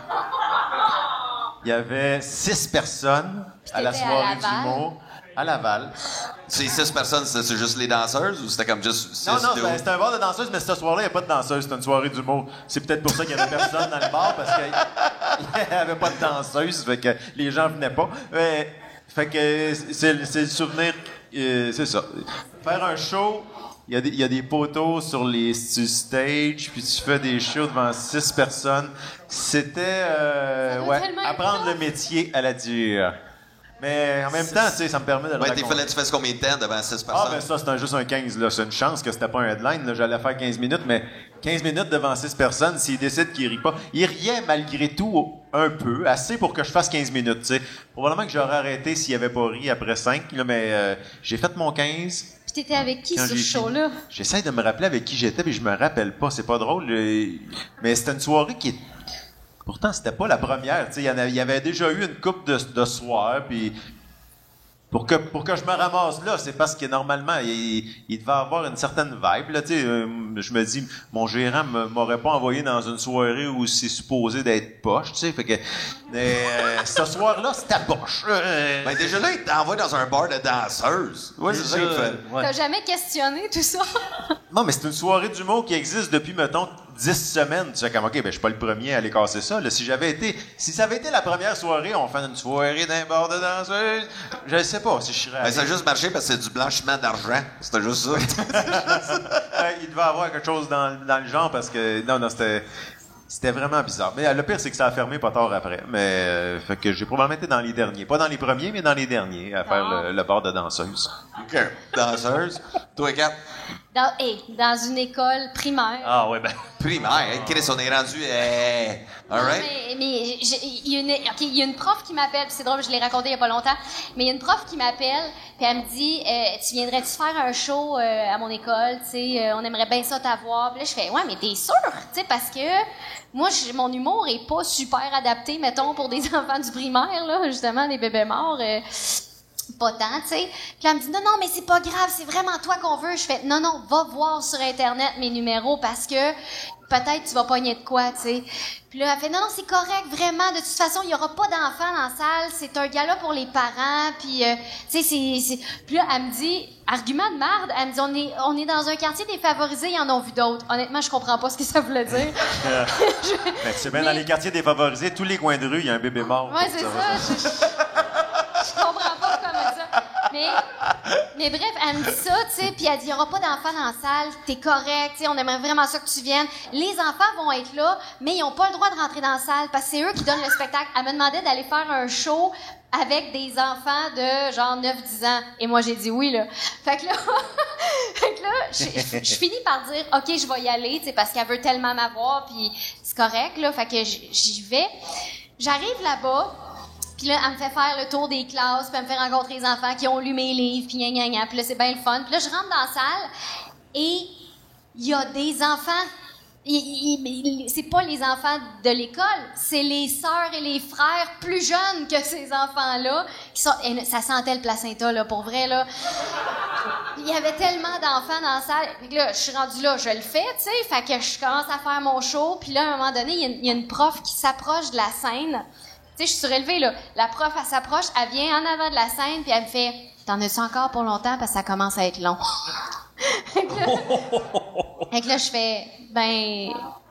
Il y avait 6 personnes à la t'étais à soirée Laval? d'humour à Laval. Ces 6 personnes, c'est juste les danseuses ou c'était comme juste 6 Non, dudes? c'était un bar de danseuses, mais cette soirée-là, il n'y a pas de danseuses, c'était une soirée d'humour. C'est peut-être pour ça qu'il n'y avait personne dans le bar, parce qu'il n'y avait pas de danseuses, fait que les gens venaient pas. Fait que c'est le souvenir, c'est ça. Faire un show, il y a des poteaux sur les stage, puis tu fais des shows devant 6 personnes. C'était, doit tellement être apprendre le métier à la dure. Mais en même temps, tu sais, ça me permet de le Ouais, raconter. fallait que tu fasses combien de temps devant 6 personnes? Ah, ben ça, c'est juste un 15, là. C'est une chance que c'était pas un headline, là. J'allais faire 15 minutes, mais 15 minutes devant 6 personnes, s'ils décident qu'ils rient pas. Ils riaient malgré tout un peu, assez pour que je fasse 15 minutes, tu sais. Probablement que j'aurais arrêté s'il avait pas ri après 5, là, mais j'ai fait mon 15. Puis t'étais avec qui Quand sur j'ai ce show-là? J'essaie de me rappeler avec qui j'étais, puis je me rappelle pas. C'est pas drôle. Mais c'était une soirée qui... Pourtant, c'était pas la première, tu sais. Il y avait déjà eu une couple de soirs, puis... Pour que je me ramasse là, c'est parce que normalement, il devait avoir une certaine vibe. Là, tu sais, je me dis, mon gérant m'aurait pas envoyé dans une soirée où c'est supposé d'être poche, tu sais. Fait que ce soir-là, c'était poche. Ben déjà là, il t'envoie dans un bar de danseuses. Ouais, c'est ça qu'il fait. Ouais. T'as jamais questionné tout ça? Non, mais c'est une soirée d'humour qui existe depuis, mettons, 10 semaines. Tu sais, comme, OK, ben, je suis pas le premier à aller casser ça. Là, si ça avait été la première soirée, on fait une soirée d'un bar de danseuses, je ne sais pas si je serais Ben allé. ça a juste marché parce que c'est du blanchiment d'argent. C'était juste ça. Il devait avoir quelque chose dans le genre parce que, non, c'était C'était vraiment bizarre. Mais le pire, c'est que ça a fermé pas tard après. Mais fait que j'ai probablement été dans les derniers. Pas dans les premiers, mais dans les derniers à faire le bar de danseuse. OK. Danseuse. Toi, Kat? Dans une école primaire. Ah ouais, ben. Primaire. Hey, Chris, on est rendu... all right? Mais il y a une prof qui m'appelle, puis c'est drôle, je l'ai raconté il y a pas longtemps, mais il y a une prof qui m'appelle, puis elle me dit, tu viendrais-tu faire un show à mon école, tu sais, on aimerait bien ça t'avoir. Puis là, je fais, ouais, mais t'es sûre, tu sais, parce que moi, mon humour est pas super adapté, mettons, pour des enfants du primaire, là, justement, des bébés morts. Pas tant, tu sais. Puis elle me dit, non, mais c'est pas grave, c'est vraiment toi qu'on veut. Je fais, non, va voir sur Internet mes numéros parce que peut-être tu vas pogner de quoi, tu sais. Puis là, elle fait, non, c'est correct, vraiment. De toute façon, il y aura pas d'enfants dans la salle. C'est un gala pour les parents. Puis, tu sais, Puis là, elle me dit, argument de marde, elle me dit, on est dans un quartier défavorisé, ils en ont vu d'autres. Honnêtement, je comprends pas ce que ça voulait dire. Ben, c'est bien dans les quartiers défavorisés, tous les coins de rue, il y a un bébé mort. Ouais, c'est ça. Je comprends pas comment ça. Mais bref, elle me dit ça, tu sais, puis elle dit, il n'y aura pas d'enfants dans la salle, t'es correct, tu sais, on aimerait vraiment ça que tu viennes. Les enfants vont être là, mais ils n'ont pas le droit de rentrer dans la salle parce que c'est eux qui donnent le spectacle. Elle me demandait d'aller faire un show avec des enfants de genre 9-10 ans. Et moi, j'ai dit oui, là. Fait que là, je finis par dire, OK, je vais y aller, tu sais, parce qu'elle veut tellement m'avoir, puis c'est correct, là. Fait que j'y vais. J'arrive là-bas. Puis là, elle me fait faire le tour des classes, puis elle me fait rencontrer les enfants qui ont lu mes livres, puis gna. Puis là, c'est bien le fun. Puis là, je rentre dans la salle et il y a des enfants. C'est pas les enfants de l'école, c'est les sœurs et les frères plus jeunes que ces enfants-là. Et ça sentait le placenta, là, pour vrai, là. Il y avait tellement d'enfants dans la salle. Puis là, je suis rendue là, je le fais, tu sais. Fait que je commence à faire mon show. Puis là, à un moment donné, il y a une prof qui s'approche de la scène. Tu sais, je suis surélevée, là. La prof, elle s'approche, elle vient en avant de la scène, puis elle me fait « T'en as-tu encore pour longtemps? Parce que ça commence à être long. » Fait que là, je fais « Ben,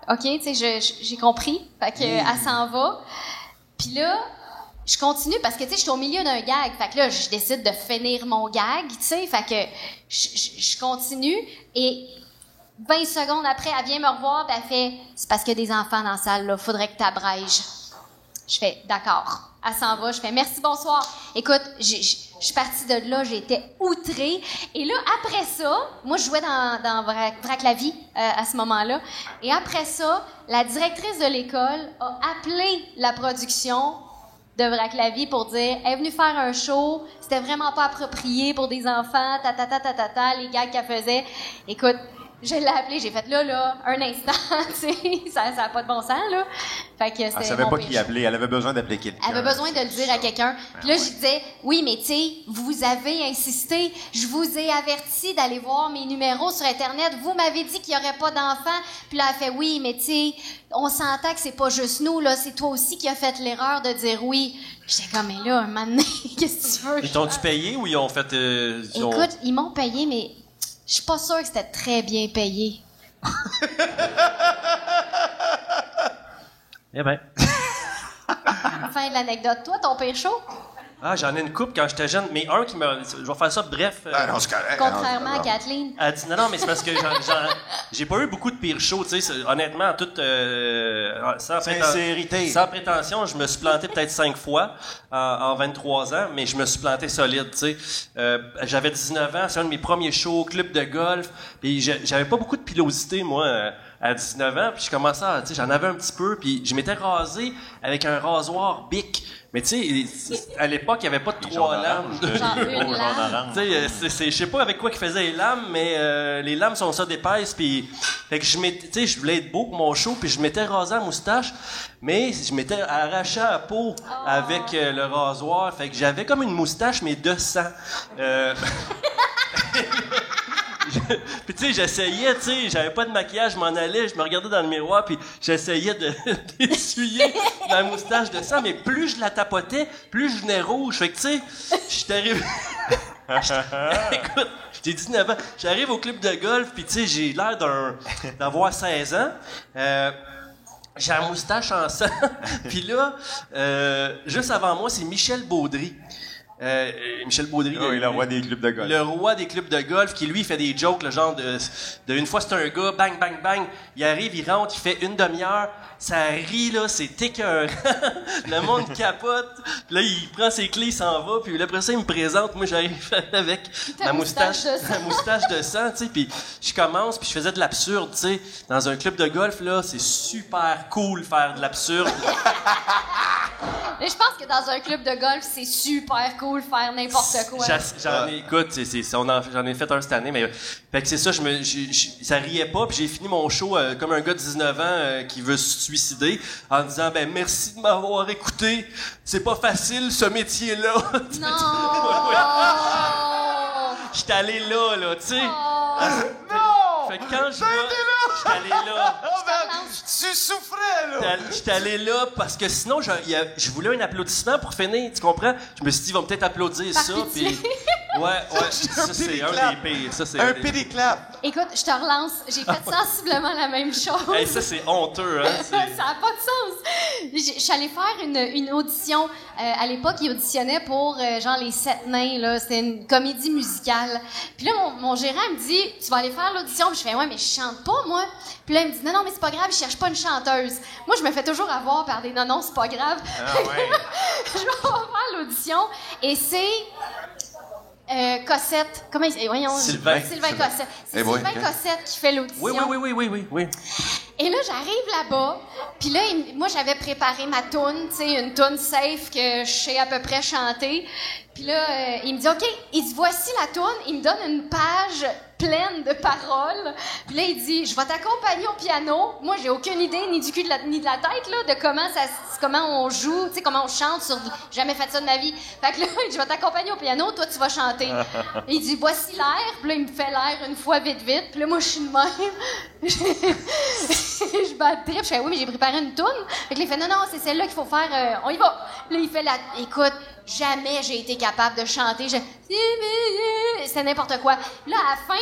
OK, tu sais, j'ai compris. » Fait que, elle s'en va. Puis là, je continue parce que, tu sais, je suis au milieu d'un gag. Fait que là, je décide de finir mon gag, tu sais. Fait que je continue et 20 secondes après, elle vient me revoir, puis elle fait « C'est parce qu'il y a des enfants dans la salle, là. Faudrait que t'abrèges. » Je fais, d'accord. Elle s'en va. Je fais, merci, bonsoir. Écoute, je suis partie de là, j'étais outrée. Et là, après ça, moi, je jouais dans Vrac la vie à ce moment-là. Et après ça, la directrice de l'école a appelé la production de Vrac la vie pour dire, elle est venue faire un show, c'était vraiment pas approprié pour des enfants, les gags qu'elle faisait. Écoute, je l'ai appelé, j'ai fait là, un instant, tu sais, ça n'a pas de bon sens, là. Fait que c'était Elle savait mon pas pire qui show. appeler, elle avait besoin d'appeler quelqu'un. Elle avait besoin de le dire à quelqu'un. Puis là, je disais, oui, mais tu sais, vous avez insisté, je vous ai averti d'aller voir mes numéros sur Internet, vous m'avez dit qu'il n'y aurait pas d'enfants. Puis là, elle fait, oui, mais tu sais, on s'entend que c'est pas juste nous, là, c'est toi aussi qui as fait l'erreur de dire oui. J'étais comme, mais là, un moment donné, qu'est-ce que tu veux? Ils t'ont-tu payé ou ils ont fait... Écoute, ils m'ont payé, mais je suis pas sûre que c'était très bien payé. Eh ben. Fin de l'anecdote. Toi, ton pire show? Ah, j'en ai une couple quand j'étais jeune, mais un qui m'a... Je vais faire ça bref. Non, c'est correct. Contrairement à Non. Kathleen. Elle dit non, mais c'est parce que j'ai pas eu beaucoup de pires shows, tu sais. Honnêtement, Sincérité. sans prétention, je me suis planté peut-être 5 fois en 23 ans, mais je me suis planté solide, tu sais. J'avais 19 ans, c'est un de mes premiers shows, club de golf, puis j'avais pas beaucoup de pilosité, moi, à 19 ans, puis je commençais à, tu sais, j'en avais un petit peu, puis je m'étais rasé avec un rasoir Bic. Mais tu sais, à l'époque, il n'y avait pas de 3 lames. Genre une lame. Tu sais, je sais pas avec quoi ils faisaient les lames, mais les lames sont ça d'épaisse, puis fait que je voulais être beau pour mon show, puis je m'étais rasé la moustache, mais je m'étais arraché la peau avec le rasoir, fait que j'avais comme une moustache mais de sang. Puis tu sais, j'essayais, tu sais, j'avais pas de maquillage, je m'en allais, je me regardais dans le miroir, puis j'essayais d'essuyer ma moustache de sang, mais plus je la tapotais, plus je venais rouge. Fait que tu sais, j'étais arrivé... Écoute, j'ai 19 ans, j'arrive au club de golf, puis tu sais, j'ai l'air d'avoir 16 ans. J'ai la moustache en sang. Puis là, juste avant moi, c'est Michel Baudry. Michel Baudry. Oui, le roi des clubs de golf. Le roi des clubs de golf qui, lui, fait des jokes, le genre de une fois, c'est un gars, bang, bang, bang. Il arrive, il rentre, il fait une demi-heure. Ça rit, là, c'est écœurant. Le monde capote. Puis là, il prend ses clés, il s'en va. Puis après ça, il me présente. Moi, j'arrive avec ma moustache de sang, tu sais. Puis je commence, puis je faisais de l'absurde, tu sais. Dans un club de golf, là, c'est super cool faire de l'absurde. Mais je pense que dans un club de golf, c'est super cool faire n'importe quoi. J'en ai fait un cette année, mais fait que c'est ça, ça riait pas, puis j'ai fini mon show comme un gars de 19 ans qui veut se suicider en disant ben merci de m'avoir écouté, c'est pas facile ce métier-là. Non. J'étais allé là, tu sais. Fait que quand j'étais allé là. Tu souffrais, là! J'étais allé là parce que sinon, je voulais un applaudissement pour finir, tu comprends? Je me suis dit, ils vont peut-être applaudir Par ça, pitié. puis... Ouais, ça, c'est un des pires. Ça, c'est Un pity clap! Écoute, je te relance. J'ai fait sensiblement la même chose. Hey, ça, c'est honteux, hein? Ça n'a pas de sens. Je suis allée faire une audition. À l'époque, ils auditionnaient pour genre les 7 nains, là. C'était une comédie musicale. Puis là, mon gérant me dit, tu vas aller faire l'audition. Puis je fais, ouais, mais je chante pas, moi. Puis là, il me dit, non, mais c'est pas grave, je cherche pas une chanteuse. Moi, je me fais toujours avoir par des non, c'est pas grave. Ah ouais. Je vais faire l'audition. Et c'est... Cossette. Comment il... Voyons. Sylvain Cossette. C'est Eh boy, Sylvain ok. Cossette qui fait l'audition. Oui. Et là, j'arrive là-bas, puis là, moi, j'avais préparé ma toune, tu sais, une toune safe que je sais à peu près chanter. Puis là, il me dit, OK, il dit, voici la toune. Il me donne une page pleine de paroles. Puis là, il dit, je vais t'accompagner au piano. Moi, j'ai aucune idée, ni du cul ni de la tête, là, de comment on joue, tu sais, comment on chante sur... J'ai jamais fait ça de ma vie. Fait que là, il dit, je vais t'accompagner au piano, toi, tu vas chanter. Et il dit, voici l'air. Puis là, il me fait l'air une fois vite. Puis là, moi, je suis de même. Je bats de trip. Je fais, oui, mais j'ai préparé une toune. Fait que là, il fait, non, c'est celle-là qu'il faut faire. On y va. Là, il fait écoute, jamais j'ai été capable de chanter. C'était n'importe quoi. Là, à la fin,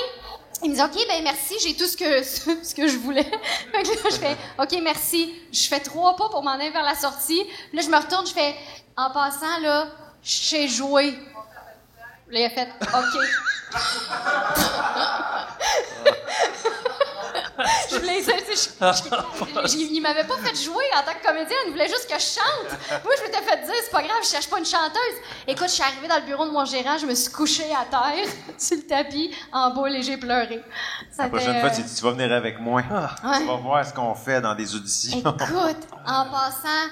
il me dit, OK, ben merci, j'ai tout ce que je voulais. Fait que là, je fais, OK, merci. Je fais 3 pas pour m'en aller vers la sortie. Là, je me retourne, je fais, en passant, là, je sais jouer. Là, il a fait, OK. Je voulais il m'avait pas fait jouer en tant que comédienne, il voulait juste que je chante. Moi, je m'étais fait dire, c'est pas grave, je cherche pas une chanteuse. Écoute, je suis arrivée dans le bureau de mon gérant, je me suis couchée à terre, sur le tapis, en boule, et j'ai pleuré. La prochaine fois, tu vas venir avec moi. Ouais. Tu vas voir ce qu'on fait dans des auditions. Écoute, en passant,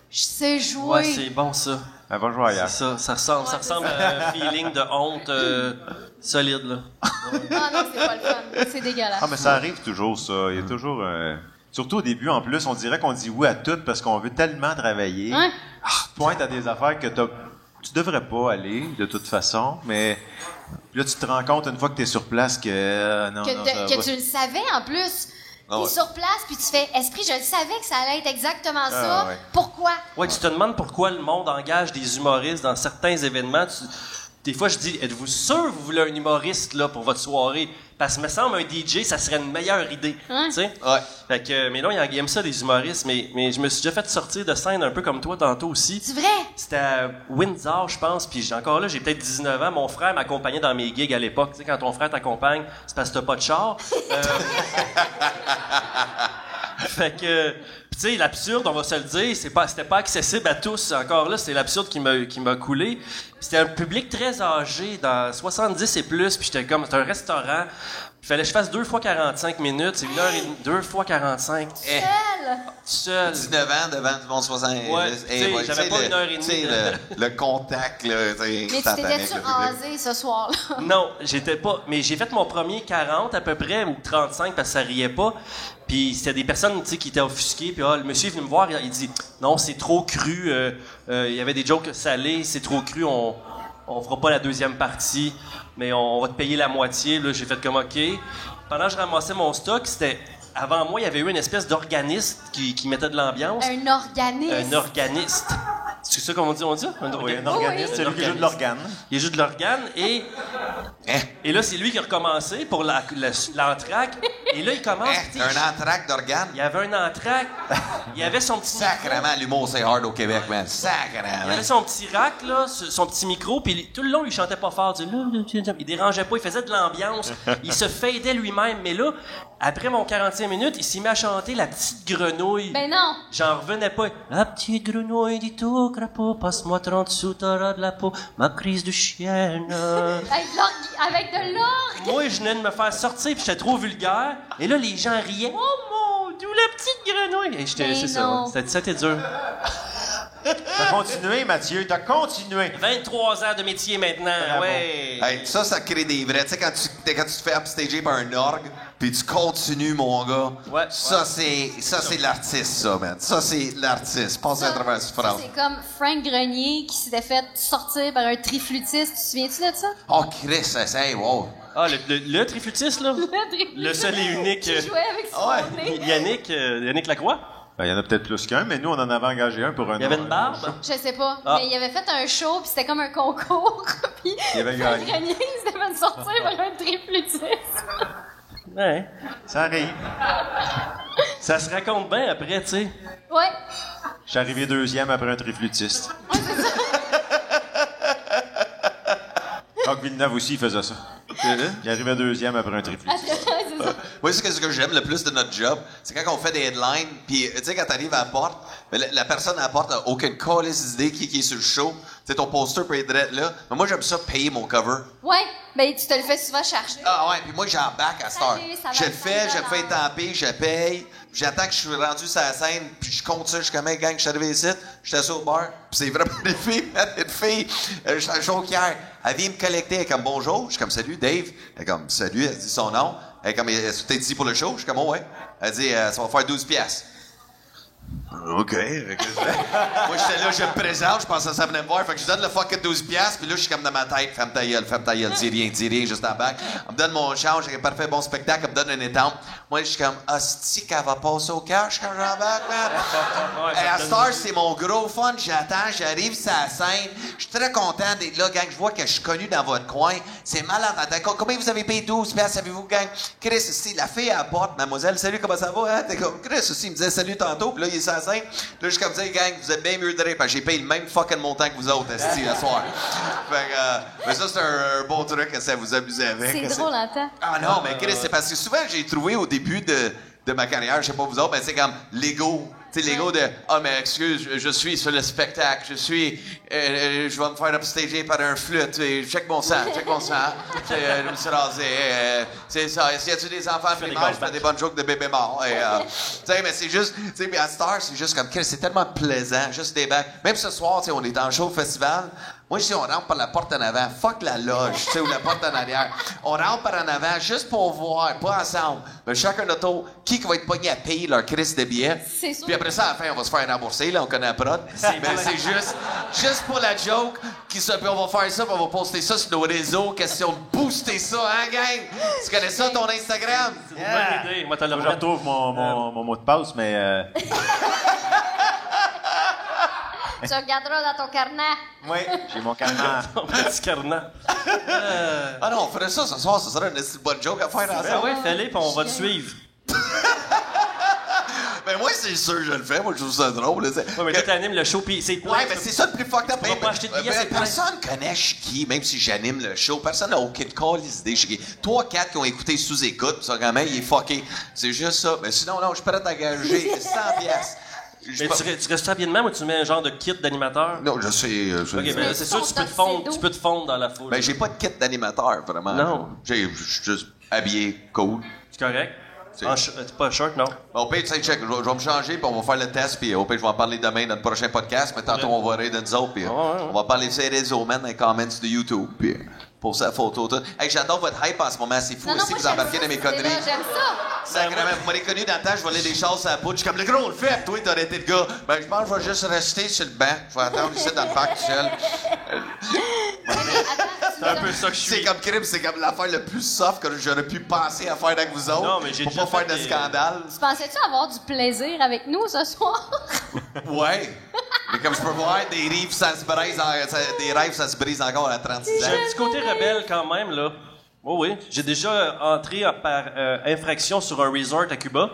je sais jouer. Ouais, c'est bon, ça. Elle va jouer ailleurs. C'est ça ressemble à un feeling de honte solide, là. Ah non, c'est pas le fun. C'est dégueulasse. Ah, mais ça arrive toujours, ça. Il y a toujours... surtout au début, en plus, on dirait qu'on dit oui à tout parce qu'on veut tellement travailler. Hein? Pointe à des affaires que tu devrais pas aller, de toute façon, mais là, tu te rends compte une fois que tu es sur place que... que tu le savais, en plus. T'es sur place, puis tu fais « Esprit, je le savais que ça allait être exactement ça. Ouais. Pourquoi? » Ouais, tu te demandes pourquoi le monde engage des humoristes dans certains événements. Des fois, je dis, êtes-vous sûr que vous voulez un humoriste là pour votre soirée? Parce que me semble un DJ, ça serait une meilleure idée. Hein? Tu sais? Ouais. Fait que, mais non, ils aiment ça, les humoristes. Mais je me suis déjà fait sortir de scène un peu comme toi tantôt aussi. C'est vrai? C'était à Windsor, je pense. Puis encore là, j'ai peut-être 19 ans. Mon frère m'accompagnait dans mes gigs à l'époque. Tu sais, quand ton frère t'accompagne, c'est parce que t'as pas de char. Fait que, tu sais, l'absurde, on va se le dire, c'était pas accessible à tous. Encore là, c'est l'absurde qui m'a coulé. C'était un public très âgé, dans 70 et plus, puis j'étais comme, c'était un restaurant. Il fallait que je fasse 2 fois 45 minutes, c'est 1h30, 2 fois 45. Seul. 19 ans devant du monde 60. Ouais, j'avais pas 1h30. Tu sais, le contact, là, Mais tu t'étais-tu rasé ce soir-là? Non, j'étais pas. Mais j'ai fait mon premier 40 à peu près, ou 35, parce que ça riait pas. Puis c'était des personnes, tu sais, qui étaient offusquées. Puis le monsieur est venu me voir, il dit « Non, c'est trop cru. Il y avait des jokes salés, c'est trop cru, on fera pas la deuxième partie, mais on va te payer la moitié. » Là, j'ai fait comme « OK. » Pendant que je ramassais mon stock, c'était... Avant moi, il y avait eu une espèce d'organiste qui mettait de l'ambiance. Un organiste? Un organiste. C'est ça qu'on dit? On dit ça? Un organiste, celui qui joue de l'organe. Il joue de l'organe et là, c'est lui qui a recommencé pour l'entraque. Et là, il commence. tu sais, T'as un entracte d'organes? il y avait un entracte. Il y avait son petit. Sacrément, l'humour, c'est hard au Québec, man. Il Sacrément. avait son petit rack, là, son petit micro, puis tout le long, il chantait pas fort. Tu sais, il dérangeait pas, il faisait de l'ambiance. Il se fadait lui-même. Mais là, après mon 45 minutes, il s'est mis à chanter La petite grenouille. Ben non. J'en revenais pas. La petite grenouille dit au crapaud, passe-moi 30 sous, t'auras de la peau, ma crise de chienne. Avec de l'orgue. Moi, je venais de me faire sortir, puis j'étais trop vulgaire. Et là, les gens riaient. Oh mon Dieu, la petite grenouille! Et j'étais, Mais c'est ça. non. C'était dur. T'as continué, Mathieu, t'as continué. 23 ans de métier maintenant, Bravo. ouais. Hey, ça crée des vrais. Tu sais, quand tu te fais upstager par un orgue, puis tu continues, mon gars. Ouais. Ça, c'est l'artiste, ça, man. Ça, c'est l'artiste. Passe à travers la Ça, souffrance. c'est comme Frank Grenier qui s'était fait sortir par un triflutiste. Tu te souviens-tu de ça? Oh, Chris, hey, wow. Ah, le triflutiste, là? Le seul et unique. Qui jouait avec son ouais. nez. Yannick Lacroix? Ben, il y en a peut-être plus qu'un, mais nous, on en avait engagé un pour un Il y avait une barbe? Je sais pas. Ah. Mais il avait fait un show, puis c'était comme un concours. Puis Il avait Frank gagné. Grenier, il s'était fait sortir par un triflutiste. Ouais. Ça arrive. Ça se raconte bien après, tu sais. Ouais. Je suis arrivé deuxième après un triflutiste. Jacques Villeneuve aussi, il faisait ça. Il arrivait deuxième après un triflutiste. C'est ça. Moi, ce que j'aime le plus de notre job, c'est quand on fait des headlines, puis tu sais, quand t'arrives à la porte, ben, la personne à la porte n'a aucune calice d'idée qui est sur le show. Tu sais, ton poster peut être là. Mais moi, j'aime ça payer mon cover. Ouais. Ben, tu te le fais souvent chercher. Ah ouais, puis moi, j'embarque à cette heure. Salut, ça va Je le être fais, je 5 me fais taper, je paye, puis j'attends que je suis rendu sur la scène, puis je compte ça jusqu'à même gang, je suis arrivé ici, j'étais sur le bar, puis c'est vraiment des filles, une fille, j'étais un joker, elle vient me collecter, elle est comme bonjour, je suis comme salut Dave, elle est comme salut, elle dit son nom, elle est comme est-ce que t'es ici pour le show, je suis comme oh ouais, elle dit ça va faire 12 piastres. OK. Moi, j'étais là, je me présente, je pensais que ça venait me voir. Fait que je donne le fucking 12 piastres, puis là, je suis comme dans ma tête, ferme ta gueule, dis rien, juste en bac. Elle me donne mon change, j'ai un parfait bon spectacle, elle me donne une étampe. Moi, je suis comme, hostie, qu'elle va passer au cash quand j'embarque, man. Ouais, Et à Star, c'est mon gros fun, j'attends, j'arrive sur la scène. Je suis très content d'être là, gang. Je vois que je suis connu dans votre coin. C'est malade. Combien vous avez payé 12 piastres, savez-vous, gang? Chris, c'est la fille à la porte, mademoiselle, salut, comment ça va, hein? T'es comme, Chris aussi, il me disait salut tantôt, puis là, il est sur la scène. Là, je suis comme ça, gang, vous êtes bien mieux de rire, parce que j'ai payé le même fucking montant que vous autres, esti, le soir. Fait que, mais ça, c'est un bon truc que ça vous amuse avec. C'est drôle en temps. Ah non, mais Chris, c'est parce que souvent, j'ai trouvé au début de ma carrière, je sais pas vous autres, mais c'est comme l'ego. Tu sais, l'ego de « Ah, mais excuse, je suis sur le spectacle, je vais me faire upstager par un flûte, et check mon sang, je me suis rasé, c'est ça. Y a-tu des enfants primaires, je fais des bonnes jokes de bébés morts. Tu sais, mais c'est juste, tu sais, à Star, c'est juste comme, c'est tellement plaisant, juste des bacs. Même ce soir, tu sais, on est en show au festival. Moi, je dis, on rentre par la porte en avant. Fuck la loge, tu sais, ou la porte en arrière. On rentre par en avant juste pour voir, pas ensemble. Mais chacun notre tour, qui va être pogné à payer leur crise de billets. C'est sûr. Puis après ça, à la fin, on va se faire rembourser, là, on connaît la prod. Mais c'est juste pour la joke, puis on va faire ça, puis on va poster ça sur nos réseaux, question de booster ça, hein, gang? Tu connais ça, ton Instagram? C'est une bonne idée. Moi, t'as le Je retrouve mon mot de passe, mais... Tu regarderas dans ton carnet. Oui, j'ai mon carnet. Mon petit carnet. Ah non, on ferait ça ce soir, ça serait une bonne joke à faire Ben ensemble. ouais, fais-le, puis on va te suivre. Ben moi, c'est sûr que je le fais, moi, je trouve ça drôle. Là, Ouais, mais toi, t'animes le show, puis c'est plein. Ouais, mais c'est ça le plus fucked up. Tu vas pas acheter de billets, c'est plein. Personne connaît je suis qui, même si j'anime le show. Personne n'a aucune idée. Je suis qui. 3-4 qui ont écouté sous-écoute, pis ça, quand même, il est fucké. C'est juste ça. Mais sinon, non, je suis prêt à t'engager 100 piastres. Mais tu restes habillé de même ou tu mets un genre de kit d'animateur? Non, je sais. Ok, ben c'est sûr que tu peux te fondre dans la foule. Ben, j'ai pas de kit d'animateur, vraiment. Non. Je suis juste habillé, cool. C'est correct? C'est- T'es pas short, non? Au pire, tu sais, check, je vais me changer, puis on va faire le test, puis au pire, je vais en parler demain dans le prochain podcast, mais tantôt, on va rire de nous autres, puis on va parler de ces réseaux, man, dans les comments de YouTube, puis pour sa photo, tout. Hey, j'adore votre hype en ce moment, c'est fou Non, non, aussi, moi, vous embarquez dans mes j'aime ça, conneries. c'est là, j'aime ça. Sacrément, vous m'avez connu dans le temps, je volais des choses à la poudre. Je suis comme le gros, le fait, toi, t'aurais été le gars. Ben, je pense que je vais juste rester sur le banc. Je vais attendre ici dans le parc tout seul. C'est un peu ça que je C'est suis. comme crime, c'est comme l'affaire le plus soft que j'aurais pu penser à faire avec vous autres. Non, mais j'ai pour déjà pas faire fait de des- scandale. Tu pensais-tu avoir du plaisir avec nous ce soir? Ouais. Mais comme je peux voir, des rêves, ça se brise encore à 36 J'ai ans. un petit côté rebelle quand même, là. Oh oui, j'ai déjà entré par infraction sur un resort à Cuba,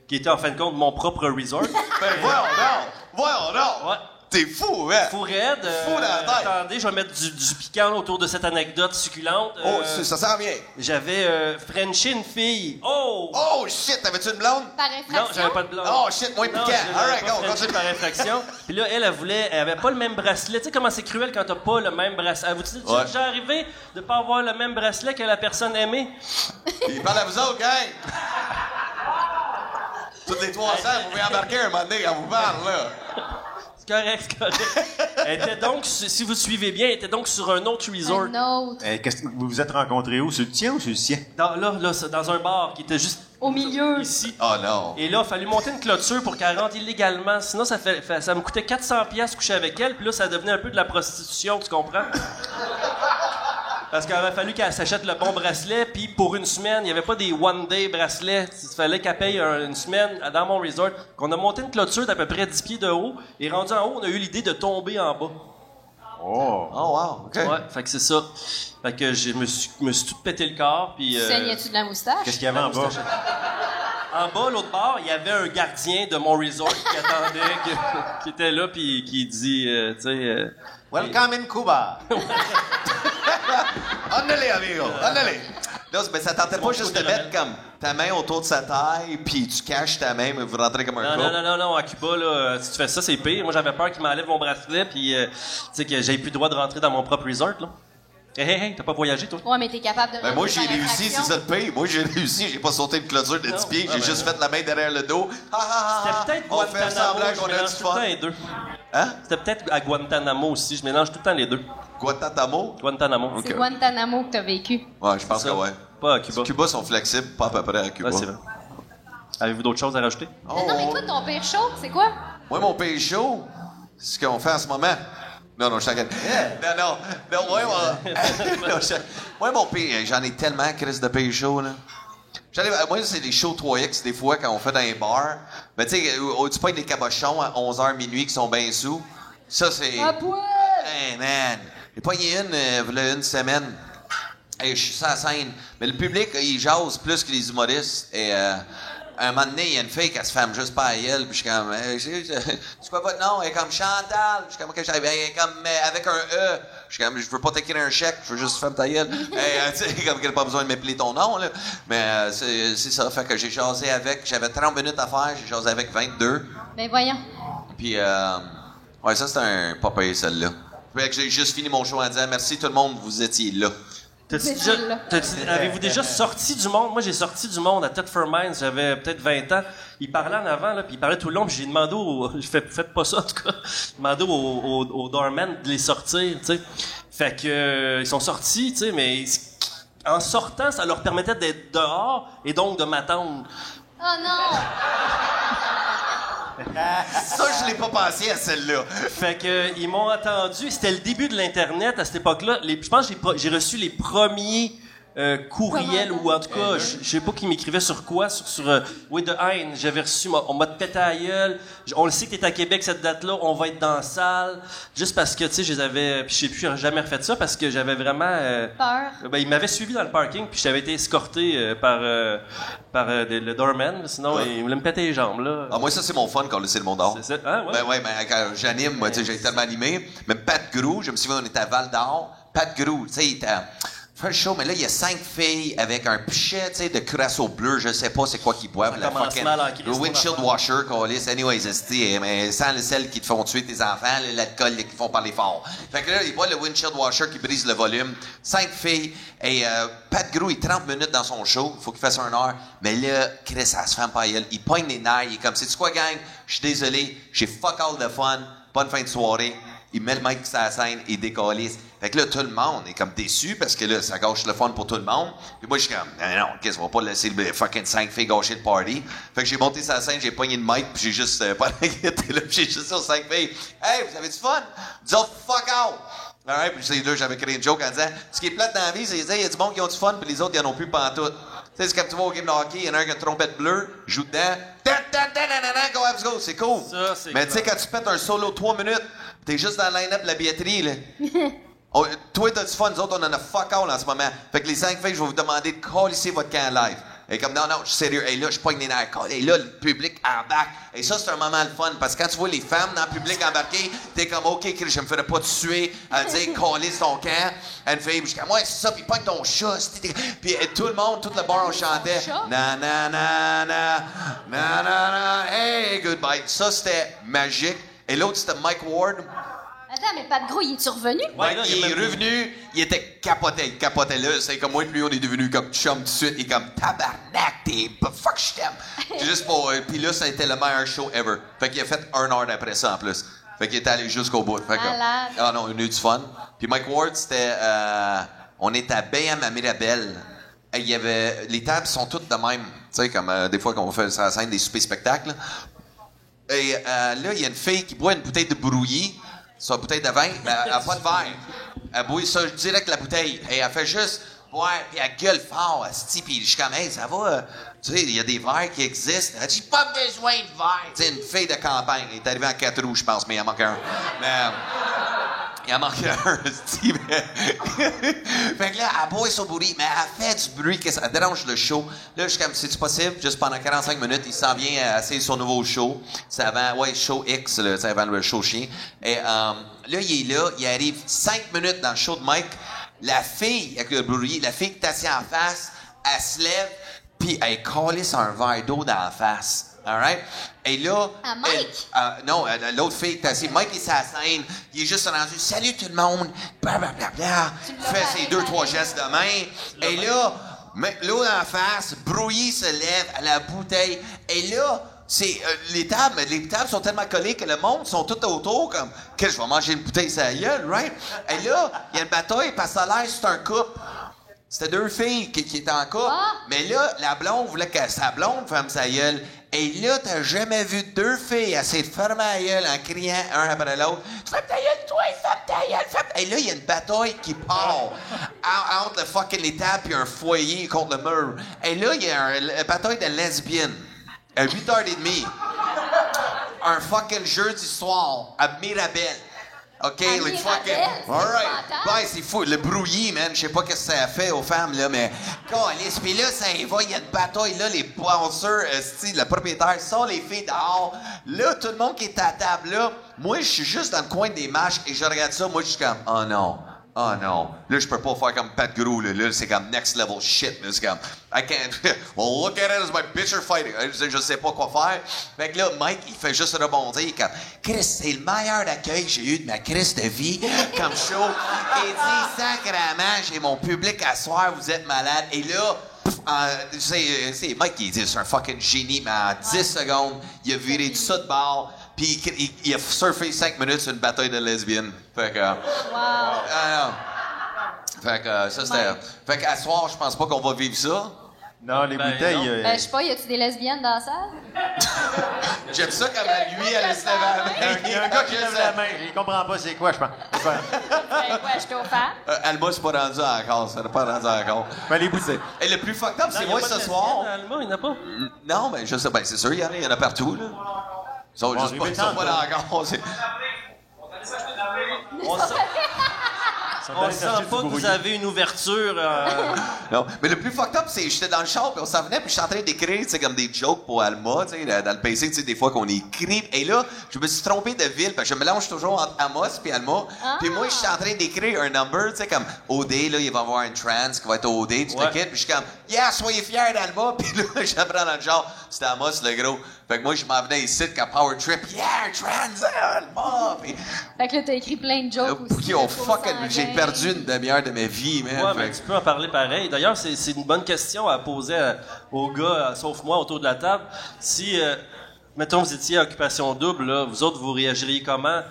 qui était en fin de compte mon propre resort. Ben, voyons donc! Ouais. T'es fou, hein? Fou raide. Fou dans la tête. Attendez, je vais mettre du piquant autour de cette anecdote succulente. Oh, ça s'en vient. J'avais Frenché une fille. Oh! Oh, shit, t'avais-tu une blonde? Par Non, infraction? j'avais pas de blonde. Oh, shit, moins Non, piquant. je l'avais Alright, pas go, Frenché continue. par infraction. Puis là, elle avait pas le même bracelet. Tu sais comment c'est cruel quand t'as pas le même bracelet. Vous-tu Ouais. déjà arrivé de pas avoir le même bracelet que la personne aimée? Il parle à vous autres, gang! Toutes les 300, vous pouvez embarquer un moment donné quand vous parle, là. C'est correct, c'est correct. Elle était donc, si vous suivez bien, elle était donc sur un autre resort. Un autre. Vous vous êtes rencontrés où? Sur le tien ou sur le sien? Là, c'est dans un bar qui était juste Au milieu. ici. Oh non. Et là, il a fallu monter une clôture pour qu'elle rentre illégalement. Sinon, ça me coûtait 400$ coucher avec elle. Puis là, ça devenait un peu de la prostitution, tu comprends? Parce qu'il aurait fallu qu'elle s'achète le bon bracelet. Puis pour une semaine, il n'y avait pas des one-day bracelets. Il fallait qu'elle paye une semaine dans mon resort. On a monté une clôture d'à peu près 10 pieds de haut. Et rendu en haut, on a eu l'idée de tomber en bas. Oh! Oh, wow, OK. Ouais, fait que c'est ça. Fait que je me suis tout pété le corps. Puis, Saignais-tu de la moustache? Qu'est-ce qu'il y avait en bas? En bas, l'autre bord, il y avait un gardien de mon resort qui attendait, qui était là, puis qui dit, tu sais... Welcome in Cuba! Andale, amigo, andale. Là, ben, ça tentait pas juste de mettre comme ta main autour de sa taille, puis tu caches ta main, mais vous rentrez comme un couple. Non, à Cuba, là, si tu fais ça, c'est pire. Moi, j'avais peur qu'il m'enlève mon bracelet, puis, tu sais, que j'avais plus le droit de rentrer dans mon propre resort, là. Hey, t'as pas voyagé, toi? Ouais, mais t'es capable de. Ben, moi, j'ai rentrer par réussi, c'est infraction. ça le pire. Moi, j'ai réussi, j'ai pas sauté une clôture de 10 pieds, j'ai ben juste non. fait la main derrière le dos. C'était peut-être On fait Guantanamo, semblant je qu'on a mélange du tout le temps fun. les deux. Hein? C'était peut-être à Guantanamo aussi, je mélange tout le temps les deux. Guantanamo? Guantanamo. C'est Guantanamo que t'as vécu. Ouais, je pense que Ça. ouais. Pas à Cuba. Cuba sont flexibles, pas à peu près à Cuba. Ouais, c'est vrai. Avez-vous d'autres choses à rajouter? Oh, Non, mais toi, ton pire show, c'est quoi? moi, mon pays chaud, c'est ce qu'on fait en ce moment. Non, je t'inquiète. Non, moi, mon pays, j'en ai tellement, Chris, de pays chaud, là. Moi, c'est des shows 3X, des fois, quand on fait dans les bars. Ben, tu sais, tu pognes des cabochons à 11h minuit qui sont bien sous. Ça, c'est... À poil! Hey, man! J'ai pogné une semaine. Hey, je suis sur la scène. Mais le public, il jase plus que les humoristes. Et un moment donné, il y a une fille qui se ferme juste pas à elle. Puis je suis comme... c'est quoi votre nom? Elle est comme Chantal. Je suis comme... Elle est comme avec un E. Je suis comme... Je veux pas t'écrire un chèque. Je veux juste fermer ta gueule. Tu sais, comme qu'elle n'a pas besoin de m'appeler ton nom, là. Mais c'est ça. Fait que j'ai jasé avec... J'avais 30 minutes à faire. J'ai jasé avec 22. Ben voyons. Puis, ouais, ça, c'était un pas payé, celle-là. Fait que j'ai juste fini mon show en disant merci tout le monde, vous étiez là. Avez-vous déjà sorti du monde? Moi, j'ai sorti du monde à Ted for Minds, j'avais peut-être 20 ans. Il parlait en avant, là, puis il parlait tout le long, puis j'ai demandé faites pas ça, en tout cas. J'ai demandé aux doormen de les sortir, tu sais. Fait que, ils sont sortis, tu sais, mais en sortant, ça leur permettait d'être dehors et donc de m'attendre. Oh non! Ça, je l'ai pas pensé à celle-là. Fait que ils m'ont attendu. C'était le début de l'internet à cette époque-là. Je pense que j'ai reçu les premiers courriels ou en tout cas, je sais pas qui m'écrivait sur quoi, sur oui, de haine. J'avais reçu, on m'a pété à la gueule. On le sait que t'es à Québec cette date-là, on va être dans la salle. Juste parce que tu sais, je les avais, puis je sais plus, j'ai jamais refait ça parce que j'avais vraiment Peur. ben, ils m'avaient suivi dans le parking puis j'avais été escorté par le doorman. Sinon, il voulait me péter les jambes là. Ah, moi, ça, c'est mon fun quand c'est le monde d'or. C'est ça. Ah, ouais. Ben ouais, ben quand j'anime, moi, tu sais, j'ai tellement animé. Même Pat Grou, je me souviens, on était à Val d'Or. Pat Grou, tu sais, il était... Fait le show, mais là, il y a 5 filles avec un pichet, tu sais, de curaçao bleu, je sais pas c'est quoi qu'ils boivent. Ça commence mal en Christ, le windshield ton washer, câlisse. Anyways, mais sans celles qui te font tuer tes enfants, l'alcool qui font parler fort. Fait que là, il boit le windshield washer qui brise le volume. 5 filles. Et Pat Grou, il est 30 minutes dans son show. Il faut qu'il fasse 1 heure. Mais là, Chris, ça se ferme pas à elle. Il pogne les nerfs. Il est comme, sais-tu quoi, gang? Je suis désolé. J'ai fuck all de fun. Bonne fin de soirée. Il met le mic sur la scène, il décalisse. Fait que là, tout le monde est comme déçu parce que là, ça gâche le fun pour tout le monde. Puis moi, je suis comme, non, qu'est-ce qu'on va pas laisser le fucking 5 filles gâcher le party. Fait que j'ai monté sur la scène, j'ai pogné le mic, puis j'ai juste, pas l'inquiété là, puis j'ai juste sur 5 filles. Hey, vous avez du fun? Vous autres, fuck out! Alright, puis là, j'avais créé une joke en disant, ce qui est plate dans la vie, c'est qu'il y a du monde qui ont du fun, puis les autres, ils en ont plus pantoute. Tu sais, c'est comme tu vas au game de hockey, il y en a un qui a une trompette bleue, joue dedans, go, let's go, c'est cool. Ça, c'est mais tu sais, quand tu pètes un solo 3 minutes, t'es juste dans le line-up de la billetterie, là. Toi, t'as du fun, nous autres, on en a fuck all en ce moment. Fait que les 5 filles, je vais vous demander de coller votre camp live. Et comme, non, je suis sérieux. Et là, je pogne les nerfs. Et là, le public embarque. Et ça, c'est un moment de fun. Parce que quand tu vois les femmes dans le public embarquer, t'es comme, OK, je me ferais pas tuer. Elle dit, coller ton camp. Elle fait, je dis, ouais, c'est ça, puis pogne ton chat. Puis tout le monde, tout le bar, on chantait. Na, na, na, na, na, na, na, hey, goodbye. Ça, c'était magique. Et l'autre, c'était Mike Ward. Attends, mais Pat Gros, il est-tu revenu? Ouais, là, Il est revenu, il était capoté. Il capotait là. C'est comme moi et lui, on est devenus comme chum tout de suite. Il est comme tabarnak, t'es fuck, je t'aime. Juste pour. Puis là, ça a été le meilleur show ever. Fait qu'il a fait 1 heure d'après ça en plus. Fait qu'il était allé jusqu'au bout. Fait que, ah non, on a eu du fun. Puis Mike Ward, c'était. On était à BM à Mirabel. Et il y avait. Les tables sont toutes de même. Tu sais, comme des fois qu'on fait sur la scène des soupers spectacles. Et là, il y a une fille qui boit une bouteille de brouillis. Sur une bouteille de vin, mais elle n'a pas de verre. Elle boit ça direct la bouteille. Et elle fait juste boire, puis elle gueule fort, puis je suis comme, hey, ça va, tu sais, il y a des verres qui existent. Elle dit, pas besoin de verre. Tu sais, une fille de campagne. Elle est arrivée en 4 roues, je pense, mais il en manque un. Mais, il en manque un, Fait que là, elle boit son bruit, mais elle fait du bruit, que ça dérange le show. Là, je suis comme, c'est-tu possible? Juste pendant 45 minutes, il s'en vient à essayer son nouveau show. C'est avant, show X, là, avant le show chien. Et là, il est là, il arrive 5 minutes dans le show de Mike. La fille, avec le bruit, la fille qui est assise en face, elle se lève, puis elle calisse un verre d'eau dans la face. All right? Et là... À Mike? Non, l'autre fille qui est assise. Mike est sur la scène. Il est juste rendu. Salut tout le monde. Blablabla. Fait ses 2-3 gestes de main. Et là, l'eau dans la face, Brouilly se lève à la bouteille. Et là, c'est les tables sont tellement collées que le monde sont tout autour comme que je vais manger une bouteille sur la gueule, right? Et là, il y a une bataille parce que ça a l'air c'est un couple. C'était 2 filles qui étaient en couple. Mais là, la blonde voulait que sa blonde ferme sa gueule. Et là, t'as jamais vu 2 filles essayer de fermer la gueule en criant un après l'autre. Ferme ta gueule, toi, ferme ta gueule, ferme ta... Et là, il y a une bataille qui part entre le fucking les tables et un foyer contre le mur. Et là, il y a une bataille de lesbiennes. À 8h30. Un fucking jeudi soir à Mirabel. OK, À le Mirabel, fucking. c'est All right. épouvantable. Ben, c'est fou. Le brouillis, man. Je sais pas qu'est-ce que ça a fait aux femmes, là, mais. Calisse. Puis là, ça y va, il y a une bataille, là, les bouncers, le propriétaire sort les filles dehors. Là, tout le monde qui est à la table, là. Moi, je suis juste dans le coin des matchs et je regarde ça. Moi, je suis comme, oh non. Oh non. Là, je peux pas faire comme Pat Gros, là. Là, c'est comme next level shit. Là, c'est comme, I can't. Well, look at it as my bitch are fighting. Je sais pas quoi faire. Fait que là, Mike, il fait juste rebondir comme, Chris, c'est le meilleur accueil que j'ai eu de ma crise de vie comme show. Il dit, sacrément, j'ai mon public à soir, vous êtes malade. Et là, c'est Mike qui dit, c'est un fucking génie, mais en 10 secondes, il a viré tout ça de bord. Puis il a surfé 5 minutes sur une bataille de lesbiennes. Fait que... non. Fait que ça, c'était... Fait qu'à soir, je pense pas qu'on va vivre ça. Non, les bouteilles... Ben, je sais pas, y a-tu des lesbiennes dans la salle? J'aime ça comme lui, elle se lève à la main. Il y a un gars qui lève la main. Il comprend pas c'est quoi, je pense. Ben, quoi, j'étais au fan? Alma, c'est pas rendu encore. Ça n'est pas rendu encore. Mais les bouteilles. Et le plus fucked up, c'est moi ce soir. Il n'y en a pas. Non, mais je sais, ben c'est sûr, il y en a partout, là. Ils sont juste pas, ils sont pas là encore. On sent pas que vous avez une ouverture. Non, mais le plus fucked up, c'est que j'étais dans le char, puis on s'en venait, puis je suis en train d'écrire, tu sais, comme des jokes pour Alma, tu sais, dans le PC, tu sais, des fois qu'on écrit. Et là, je me suis trompé de ville, parce que je mélange toujours entre Amos puis Alma. Puis moi, je suis en train d'écrire un number, tu sais, comme OD, là, il va y avoir un trans qui va être OD, tu te quittes, puis je suis comme, yeah, soyez fiers d'Alma, puis là, j'apprends dans le genre, c'était Amos, le gros. Fait que moi, je m'en venais ici, quand Power Trip, yeah, trans, Alma, puis... Fait que là, t'as écrit plein de jokes aussi. Qui ont fucking... J'ai perdu une demi-heure de ma vie, man. Ouais, mais tu peux en parler pareil. D'ailleurs, c'est une bonne question à poser aux gars, sauf moi, autour de la table. Si, mettons, vous étiez à Occupation Double, là, vous autres, vous réagiriez comment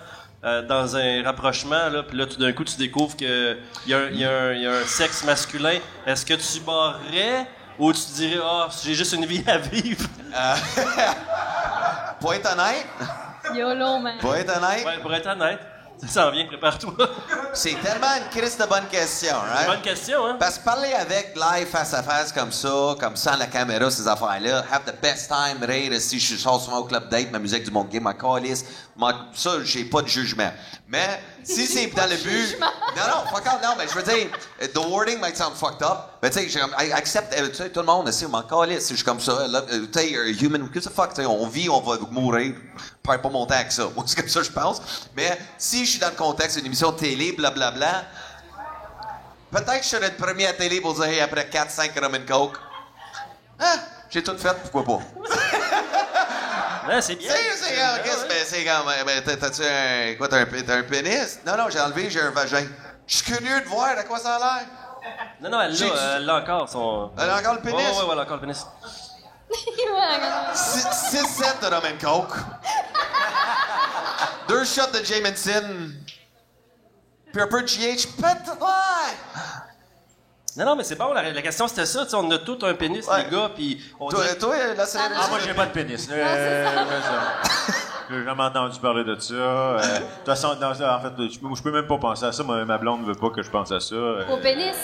dans un rapprochement, là, puis là, tout d'un coup, tu découvres qu'il y a un sexe masculin. Est-ce que tu barrerais ou tu te dirais, j'ai juste une vie à vivre? Pour être honnête... YOLO, man. Pour être honnête... Ouais, pour être honnête. Ça s'en vient, prépare-toi. C'est tellement une crise de bonne question, right? Bonne question, hein? Parce que parler avec live face à face comme ça, la caméra, ces affaires-là, have the best time, rire, si je sors souvent au club date, ma musique du monde game, ma calice, ça, j'ai pas de jugement. Mais si c'est dans le but... Non, fuck off, non, mais je veux dire, the wording might sound fucked up, mais tu sais, accepte, tu sais, tout le monde, si on m'en calisse, je suis comme ça, tu sais, human, qu'est-ce que fuck, tu sais, on vit, on va mourir, perds pas mon temps avec ça. Moi, c'est comme ça, je pense. Mais si je suis dans le contexte d'une émission de télé, blablabla, peut-être que je serais le premier à télé pour dire, hey, après 4-5 rum and coke, j'ai tout fait, pourquoi pas? Ouais, c'est bien. C'est comme, t'as-tu un, quoi, t'as un pénis? Non, j'ai enlevé, j'ai un vagin. Je suis curieux de voir à quoi ça a l'air. Non, elle l'a encore, son... Elle a encore le pénis? Ouais, elle a encore le pénis. 6-7 de rum and coke. 2 shots de Jameson. Puis un peu de GH. Non, mais c'est bon, la question c'était ça, tu sais, on a tous un pénis, Ouais. les gars, puis on Toi, là, c'est... Moi, j'ai pas de pénis. J'ai jamais entendu parler de ça. De toute façon, en fait, je peux même pas penser à ça. Ma blonde veut pas que je pense à ça. Au pénis?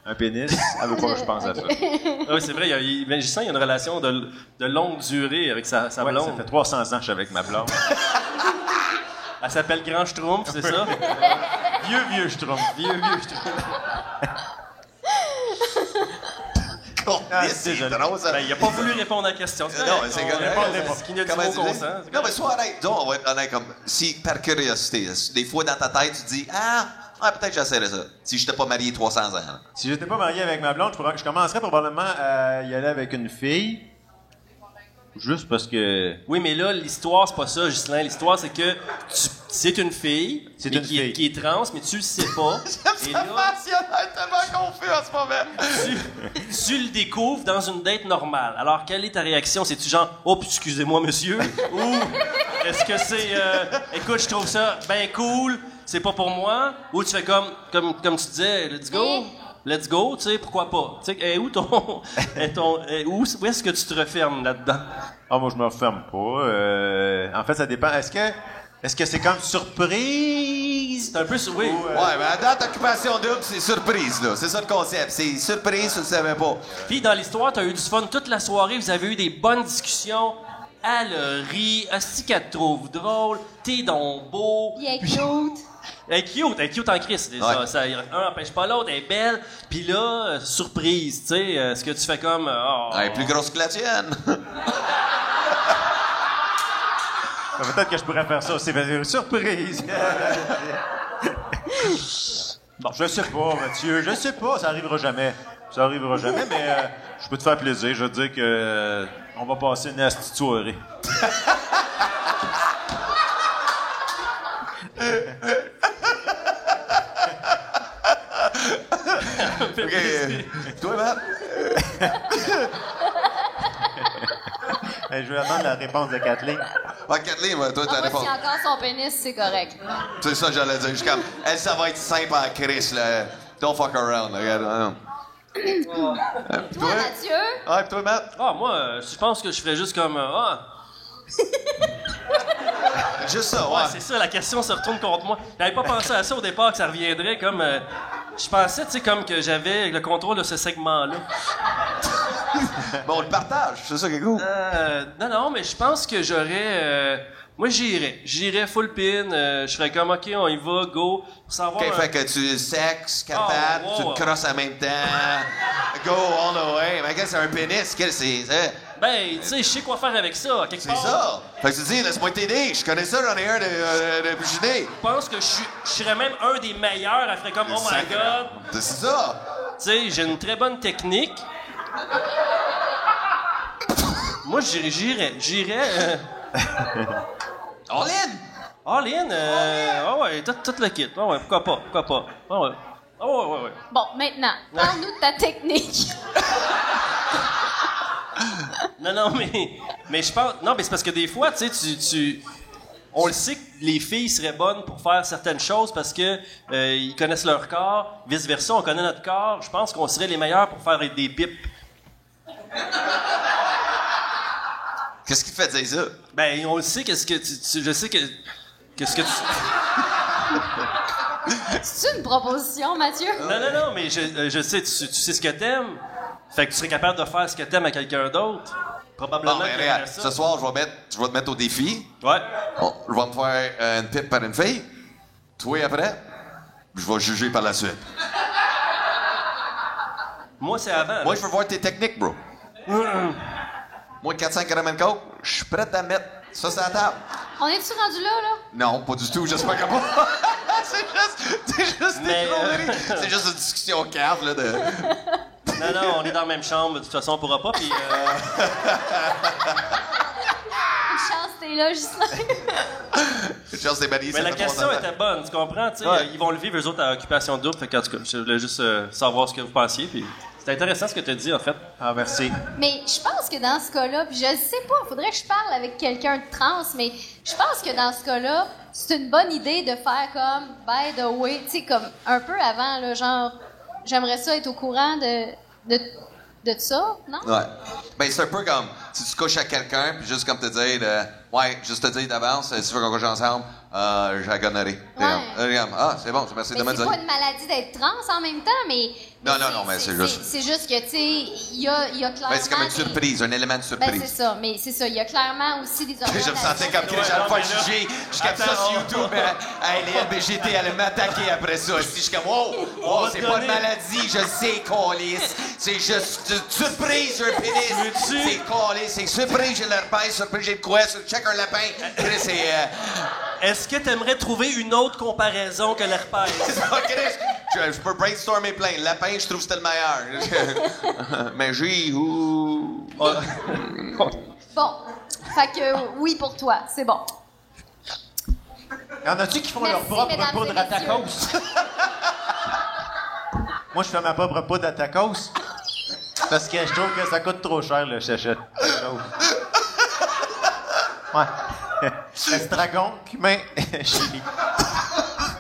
Un pénis, elle veut pas que je pense à ça. Ah oui, c'est vrai, mais je sens qu'il y a une relation de longue durée avec sa Ouais, blonde. ça fait 300 ans que je suis avec ma blonde. Elle s'appelle Grand Schtroumpf, c'est ça? Vieux Schtroumpf. Vieux Schtroumpf. C'est désolé. drôle, ça. Ben, il a pas voulu répondre à la question. Non, mais c'est correct. Ce qui n'a dit Comment mot tu dis? consent. Non, mais sois honnête. Disons, on va être honnête comme... Si, par curiosité, des fois, dans ta tête, tu te dis, peut-être j'essaierais ça. Si j'étais pas marié 300 ans. Là. Si j'étais pas marié avec ma blonde, je commencerais probablement à y aller avec une fille. Juste parce que... Oui, mais là, l'histoire, c'est pas ça, Ghislain. L'histoire, c'est que c'est une fille, C'est mais une fille. qui est trans, mais tu le sais pas. Et là, tellement confus en ce moment. tu le découvres dans une date normale. Alors, quelle est ta réaction? C'est-tu genre, « Oh, puis excusez-moi, monsieur? » Ou est-ce que c'est, « Écoute, je trouve ça bien cool, c'est pas pour moi? » Ou tu fais comme tu disais, « Let's go? » Let's go, tu sais, pourquoi pas? Tu sais, où où est-ce que tu te refermes là-dedans? Ah, moi, je me referme pas. En fait, ça dépend. Est-ce que c'est comme surprise? C'est un peu oui. Ouais, mais à date, occupation double, c'est surprise, là. C'est ça le concept. C'est surprise, tu le savais pas. Puis dans l'histoire, t'as eu du fun toute la soirée, vous avez eu des bonnes discussions. Elle rit, hostie qu'elle te trouve drôle, t'es donc beau. Il est cute. Elle est cute en crise, déjà. Ouais. Ça, un empêche pas l'autre, elle est belle. Puis là, surprise, tu sais, est-ce que tu fais comme... Elle est plus grosse que la tienne. Peut-être que je pourrais faire ça aussi. Surprise! Bon, je sais pas, Mathieu. Je sais pas. Ça arrivera jamais. Mais je peux te faire plaisir. Je veux dire que on va passer une petite soirée. OK. Toi, Matt? Je vais attendre la réponse de Kathleen. Kathleen, toi, ta Moi, réponse. si encore son pénis, c'est correct. C'est ça que j'allais dire. Je suis comme, elle, ça va être simple à Chris, là. Don't fuck around, là. Regarde, Toi, Mathieu? Ouais, pis toi, Matt? moi, je pense que je ferais juste comme... Juste ça, Ouais, ouais. c'est ça, la question se retourne contre moi. J'avais pas pensé à ça au départ, que ça reviendrait comme... je pensais, tu sais, comme que j'avais le contrôle de ce segment-là. Bon, on le partage, c'est ça qui est cool. Non, mais je pense que j'aurais... moi, j'irais full pin. Je ferais comme, OK, on y va, go. Pour savoir... OK, fait que tu sexes, capable, Oh, wow, tu te crosses en même temps. Go all the way. Mais qu'est-ce que c'est un pénis? Ben, tu sais, je sais quoi faire avec ça, quelque C'est part. ça. Fait que tu dis, laisse-moi t'aider. Je connais ça, j'en ai un de Buginé. Je pense que je serais même un des meilleurs. Elle ferait comme, oh my God. C'est ça. Tu sais, j'ai une très bonne technique. Moi, j'irais... All in. All in, ouais, tout le kit. Ouais, pourquoi pas. Ouais. Bon, maintenant, parle-nous de ta technique. Non, mais je pense... Non, mais c'est parce que des fois, tu sais, on le sait que les filles seraient bonnes pour faire certaines choses parce que ils connaissent leur corps. Vice-versa, on connaît notre corps. Je pense qu'on serait les meilleurs pour faire des pipes. Qu'est-ce qui te fait dire ça? Ben, on le sait, qu'est-ce que je sais que... Qu'est-ce que tu... C'est une proposition, Mathieu? Non, mais je sais, tu sais ce que t'aimes. Fait que tu serais capable de faire ce que t'aimes à quelqu'un d'autre. Probablement Bon, ben, qu'il regarde, aimerait ça. ce soir, je vais te mettre au défi. Ouais. Bon, je vais me faire une pipe par une fille. Toi, après, je vais juger par la suite. Moi, c'est avant. Moi, là. je veux voir tes techniques, bro. Moi, 400 caramel coke, je suis prêt à mettre ça sur la table. On est-tu rendu là? Non, pas du tout, j'espère que pas. c'est juste des Mais, drôleries. C'est juste une discussion carte, là, de... Non, on est dans la même chambre. De toute façon, on pourra pas. Puis, Une chance, t'es là, Ghislain. Une chance, c'est banni, mais ça la fait 3 question ans. était bonne, tu comprends? Tu sais, Ouais. ils vont le vivre, eux autres, à occupation double. Fait qu'en tout cas, je voulais juste savoir ce que vous pensiez. Puis, c'est intéressant ce que tu as dit, en fait. Ah, merci. Mais je pense que dans ce cas-là, puis je le sais pas, faudrait que je parle avec quelqu'un de trans, mais je pense que dans ce cas-là, c'est une bonne idée de faire comme, by the way, tu sais, comme un peu avant, là, genre, j'aimerais ça être au courant de ça, non? Ouais. Ben, c'est un peu comme si tu couches à quelqu'un, puis juste comme te dire, juste te dire d'avance, si tu veux qu'on couche ensemble, j'ai la gonorrhée. T'es Ouais. comme, regarde, c'est bon, merci de Mais me c'est dire. pas une maladie d'être trans en même temps, mais... Non, mais c'est juste- C'est juste que, tu sais, il y a clairement... Ben, c'est comme une des- surprise, un élément de Ben, surprise. c'est ça, mais c'est ça. Il y a clairement aussi des Je me sentais orientations comme que les gens non, le font mais là- juger. Je capte ça sur YouTube, mais hey, les LBGT allaient m'attaquer après ça. Si je suis comme, wow, va c'est te pas donner- une maladie, je sais, câlisse. C'est juste une surprise, j'ai un pénis. Veux-tu- C'est câlisse, c'est surprise, j'ai l'herpès, surprise, j'ai de quoi, check un lapin. Chris, c'est. Est-ce que tu aimerais trouver une autre comparaison que l'herpès? Je peux brainstormer plein. Le lapin, je trouve que c'était le meilleur. Mais j'ai. Bon, fait que oui pour toi, c'est bon. Y en a-tu qui font Merci, leur propre mesdames poudre et à messieurs. tacos? Moi, je fais ma propre poudre à tacos. Parce que je trouve que ça coûte trop cher, le chachette. Ouais. Estragon, cumin, chili.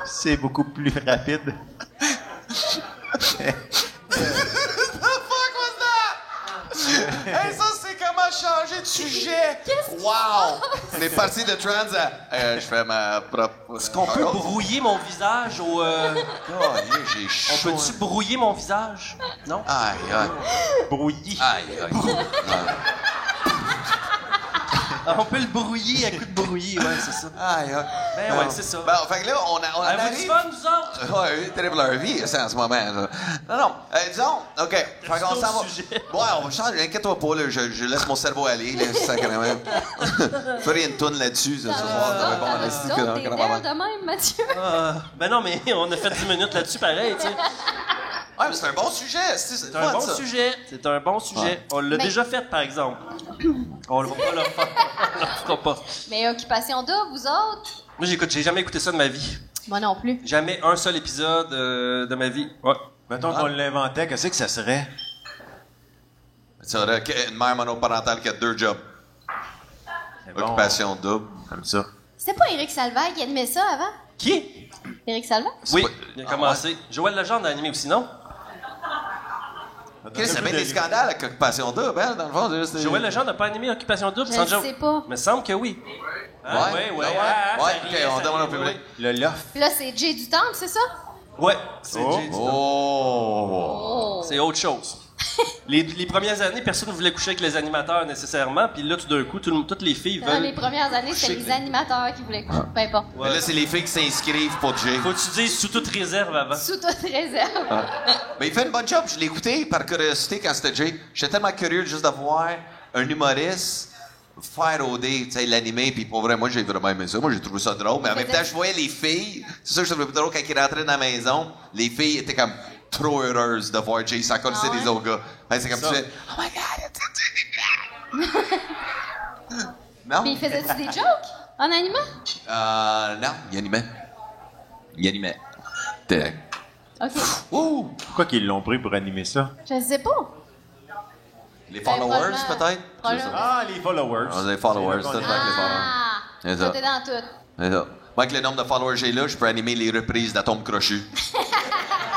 C'est beaucoup plus rapide. Hey, ça, c'est comment changer de sujet. Wow! On est parti de trans à. Je fais ma propre. Est-ce On peut brouiller mon visage au... j'ai On chaud. peut-tu brouiller mon visage? Non? Aïe, aïe. Brouillis. Aïe, aïe. Ah, on peut le brouiller à coup de brouiller, ouais, c'est ça. Aïe, aïe. Ben ouais, c'est ça. Bon, fait que là, on Avez-vous du arrive. fun, vous autres? Ouais, terrible leur vie, ça, en ce moment. Là. Non, disons, OK. Fait qu'on D'autres s'en va. sujets. Ouais, on va changer. Inquiète-toi pas, là. Je laisse mon cerveau aller, là, sacrément. Ferai une toune là-dessus, ce soir. Ça va être bon, T'as esti, d'autres que- des que- verres de même, Mathieu? Ben non, mais on a fait 10 minutes là-dessus, pareil, tu sais. Ouais, mais c'est un bon sujet. C'est C'est un bon ça. sujet. C'est un bon sujet. Ouais. On l'a Mais- déjà fait, par exemple. On le va pas le faire. On le fera pas. Mais Occupation Double, vous autres? Moi, j'ai jamais écouté ça de ma vie. Moi non plus. Jamais un seul épisode de ma vie. Ouais. Mettons qu'on l'inventait, qu'est-ce que ça serait? C'est vrai qu'une mère monoparentale qui a 2 jobs. C'est bon. Occupation double. Comme ça. C'était pas Éric Salvaille qui animait ça avant? Qui? Éric Salvaille? Oui, pas- il a Ah, commencé. Joël Legendre a animé aussi, non? Chris, c'est bien des scandales avec Occupation double, hein, dans le fond. c'est juste- Joël Legendre n'a pas animé Occupation Double, Je sans le joke. sais pas. Mais semble que oui. Ah, Ouais, ouais, ouais, ah, ouais, ça ok, riait, on ça demande au riait, public. Le loft. Puis là, c'est Jay du Temple, c'est ça? Ouais, c'est Oh. Jay du Temple. Oh! Oh. C'est autre chose. Les premières années, personne ne voulait coucher avec les animateurs nécessairement, puis là, tout d'un coup, toutes les filles Dans les veulent. premières années, c'était les animateurs qui voulaient coucher. Peu importe. Mais là, c'est les filles qui s'inscrivent pour Jay. Faut que tu dises sous toute réserve avant. Sous toute réserve. Mais il fait une bonne job. Je l'ai écouté par curiosité quand c'était Jay. J'étais tellement curieux juste de voir un humoriste faire OD, tu sais, l'animer, puis pour vrai, moi, j'ai vraiment aimé ça. Moi, j'ai trouvé ça drôle. Mais en même temps, je voyais les filles. C'est ça que je trouvais plus drôle quand ils rentraient dans la maison. Les filles étaient comme trop heureuses de voir Jay s'en coller Ah ouais? des autres gars. Ouais, c'est comme Ça. tu fais, oh my God, Non? Mais il faisait-tu des jokes en animant? Non, il animait. Il animait. T'es- OK. Ouh! Pourquoi qu'ils l'ont pris pour animer ça? Je sais pas. Les followers, probablement- peut-être? probablement. Ah, les followers. Ah, les followers, C'est tout là avec les followers. Ah! C'est Toi, ça. t'es dans tout. C'est ça. Moi, avec le nombre de followers que j'ai là, je peux animer les reprises d'Atome Crochu.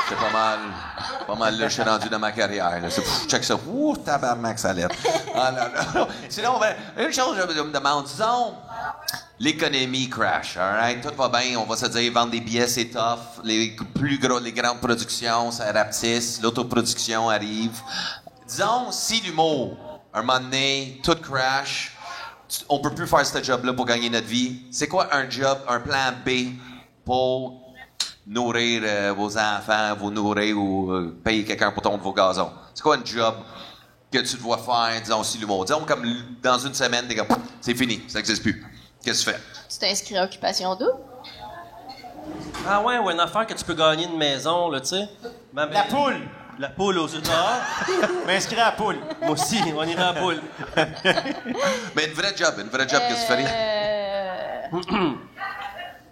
C'est pas mal là, je suis rendu dans ma carrière. Là. Check ça. Ouh, tabarnak, ça lettre. Ah, non. Sinon, ben, une chose, je me demande, disons, l'économie crash, all right? Tout va bien, on va se dire, vendre des billets, c'est tough. Les grandes productions, ça rapetisse. L'autoproduction arrive. Disons, si l'humour, un moment donné, tout crash, on peut plus faire ce job-là pour gagner notre vie. C'est quoi un job, un plan B pour nourrir vos enfants, vous nourrir ou payer quelqu'un pour tondre vos gazons? C'est quoi un job que tu dois faire, disons, si l'humour? Disons, comme dans une semaine, t'es comme, c'est fini, ça n'existe plus. Qu'est-ce que tu fais? Tu t'inscris à Occupation Double? Ah ouais, ou une affaire que tu peux gagner une maison, là, tu sais. La poule! La poule aux dehors. M'inscrire à la poule. Moi aussi, on ira à la poule. Mais une vraie job, qu'est-ce que tu ferais?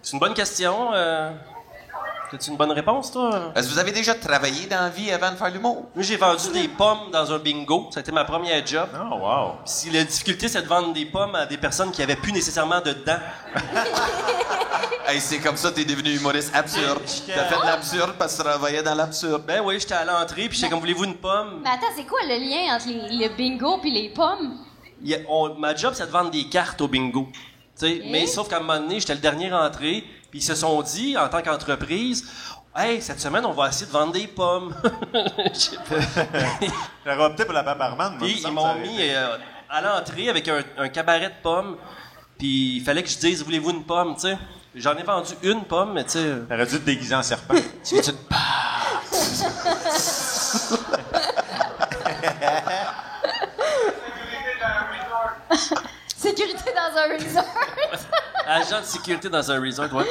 C'est une bonne question. As-tu une bonne réponse, toi? Est-ce que vous avez déjà travaillé dans la vie avant de faire l'humour? Moi, j'ai vendu des pommes dans un bingo. Ça a été ma première job. Oh, wow. Puis si la difficulté, c'est de vendre des pommes à des personnes qui avaient plus nécessairement de dents. Hey, c'est comme ça que t'es devenu humoriste absurde. T'as fait de l'absurde parce que tu travaillais dans l'absurde. Ben oui, j'étais à l'entrée, puis j'étais comme, voulez-vous une pomme? Mais attends, c'est quoi le lien entre le bingo puis les pommes? Ma job, c'est de vendre des cartes au bingo. T'sais, mais sauf qu'à un moment donné, j'étais le dernier rentré, puis ils se sont dit, en tant qu'entreprise, hey, cette semaine, on va essayer de vendre des pommes. J'aurais opté pour la paparmane. Puis ils m'ont mis à l'entrée avec un cabaret de pommes, puis il fallait que je dise, voulez-vous une pomme, tu sais? J'en ai vendu une pomme, mais tu sais... T'aurais dû te déguiser en serpent. Tu veux-tu une Sécurité dans un resort. Agent de sécurité dans un resort, ouais.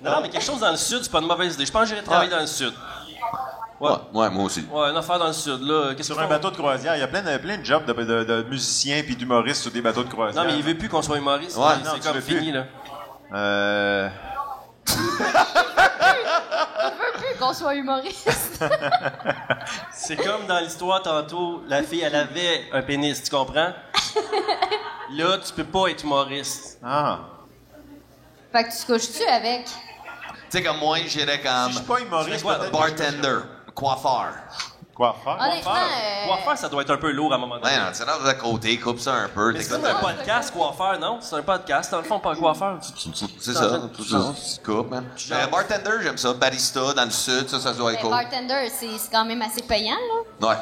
Non, mais quelque chose dans le sud, c'est pas une mauvaise idée. Je pense que j'irais travailler dans le sud. Ouais, moi aussi. Ouais, une affaire dans le sud, là. Qu'est-ce Sur qu'ils un font? bateau de croisière, il y a plein de jobs de musiciens puis d'humoristes sur des bateaux de croisière. Non, mais il veut plus qu'on soit humoriste. Ouais, là. non, C'est tu comme veux fini, plus. là. Il veut plus qu'on soit humoriste. C'est comme dans l'histoire tantôt, la fille, elle avait un pénis, tu comprends? Là, tu peux pas être humoriste. Ah. Fait que tu te couches-tu avec? Tu sais, comme moi, j'irais comme Si je suis pas humoriste, quoi, peut-être bartender, coiffeur. Quoi faire? Honnêtement, Coiffeur, ça doit être un peu lourd à un moment donné. Ouais, non, tu rentres de côté, coupe ça un peu. Mais t'es c'est comme- comme un podcast, coiffeur, non? C'est un podcast, dans le fond, pas un coiffeur. C'est ça, tout ça. Tu coupes, man. Bartender, j'aime ça. Barista, dans le sud, ça doit être mais cool. bartender, c'est quand même assez payant, là. Ouais.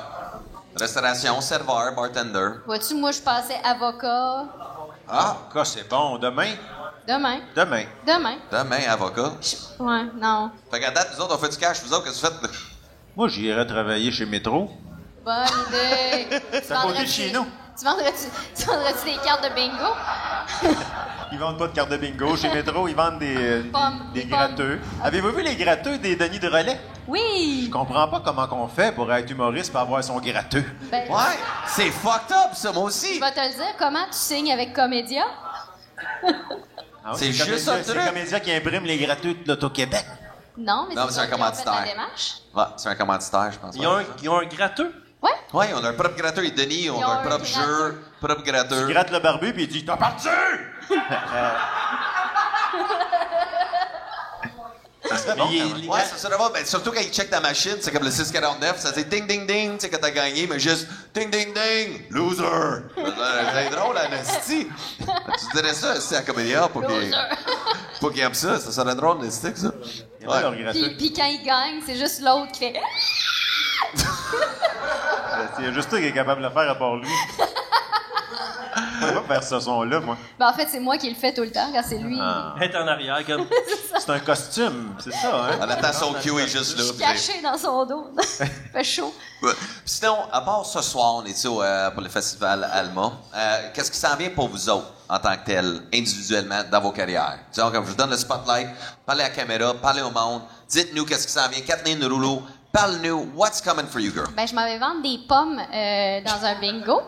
Restauration, serveur, bartender. Vois-tu, moi, je passais avocat Ah, Cas, c'est bon. Demain? demain. Demain. Demain. demain, avocat. Ouais, non. Fait qu'à date, nous autres, on fait du cash. Vous autres, qu'est-ce que vous faites? Moi, j'irais travailler chez Métro. Bonne idée. C'est à côté de chez nous. Tu vendrais-tu des cartes de bingo? Ils vendent pas de carte de bingo. Chez Métro, ils vendent des Des gratteux. Avez-vous vu les gratteux des Denis de Relais? Oui! Je comprends pas comment qu'on fait pour être humoriste pour avoir son gratteux. Ben, Ouais, c'est fucked up, ça, moi aussi. je vais te le dire, comment tu signes avec Comédia? Ah ouais, C'est juste Comédia- un C'est truc. Comédia qui imprime les gratteux de l'Auto-Québec. Non, mais Non, c'est c'est un eux qui ont fait commanditaire. la démarche. Ouais, c'est un commanditaire, je pense. Ils ont un gratteux? Ouais? Ouais, on a un propre gratteur. Et Denis, on Ils ont a un un propre gratteur. jeu, propre gratteur. Il gratte le barbu puis il dit « T'as parti! » Ça serait bon, Mais quand même. Ouais, ça serait bon. Ben, surtout quand il check ta machine, c'est comme le 649, ça dit ding ding ding, tu sais, quand t'as gagné, mais juste ding ding ding, loser. C'est drôle, Anastie. Tu dirais ça aussi à Comédia pour qu'il aime ça. Ça serait drôle, Anastie, ça. Il y en a leur Ouais. gratteux. Puis quand il gagne, c'est juste l'autre qui fait... C'est juste toi qui est capable de le faire à part lui. Je peux pas faire ce son-là, moi. Ben, en fait, c'est moi qui le fais tout le temps, quand c'est lui. Ah. Être en arrière, comme. C'est un costume, c'est ça, hein? On attend son cue est juste là. puis Caché dans son dos. fait chaud. Ouais. Sinon, à part ce soir, on est ici pour le festival Alma. Qu'est-ce qui s'en vient pour vous autres, en tant que tel, individuellement, dans vos carrières? Disons, comme je vous donne le spotlight, parlez à la caméra, parlez au monde, dites-nous qu'est-ce qui s'en vient. Kathleen Rouleau, parle-nous, what's coming for you, girl? Ben, je m'en vais vendre des pommes dans un bingo.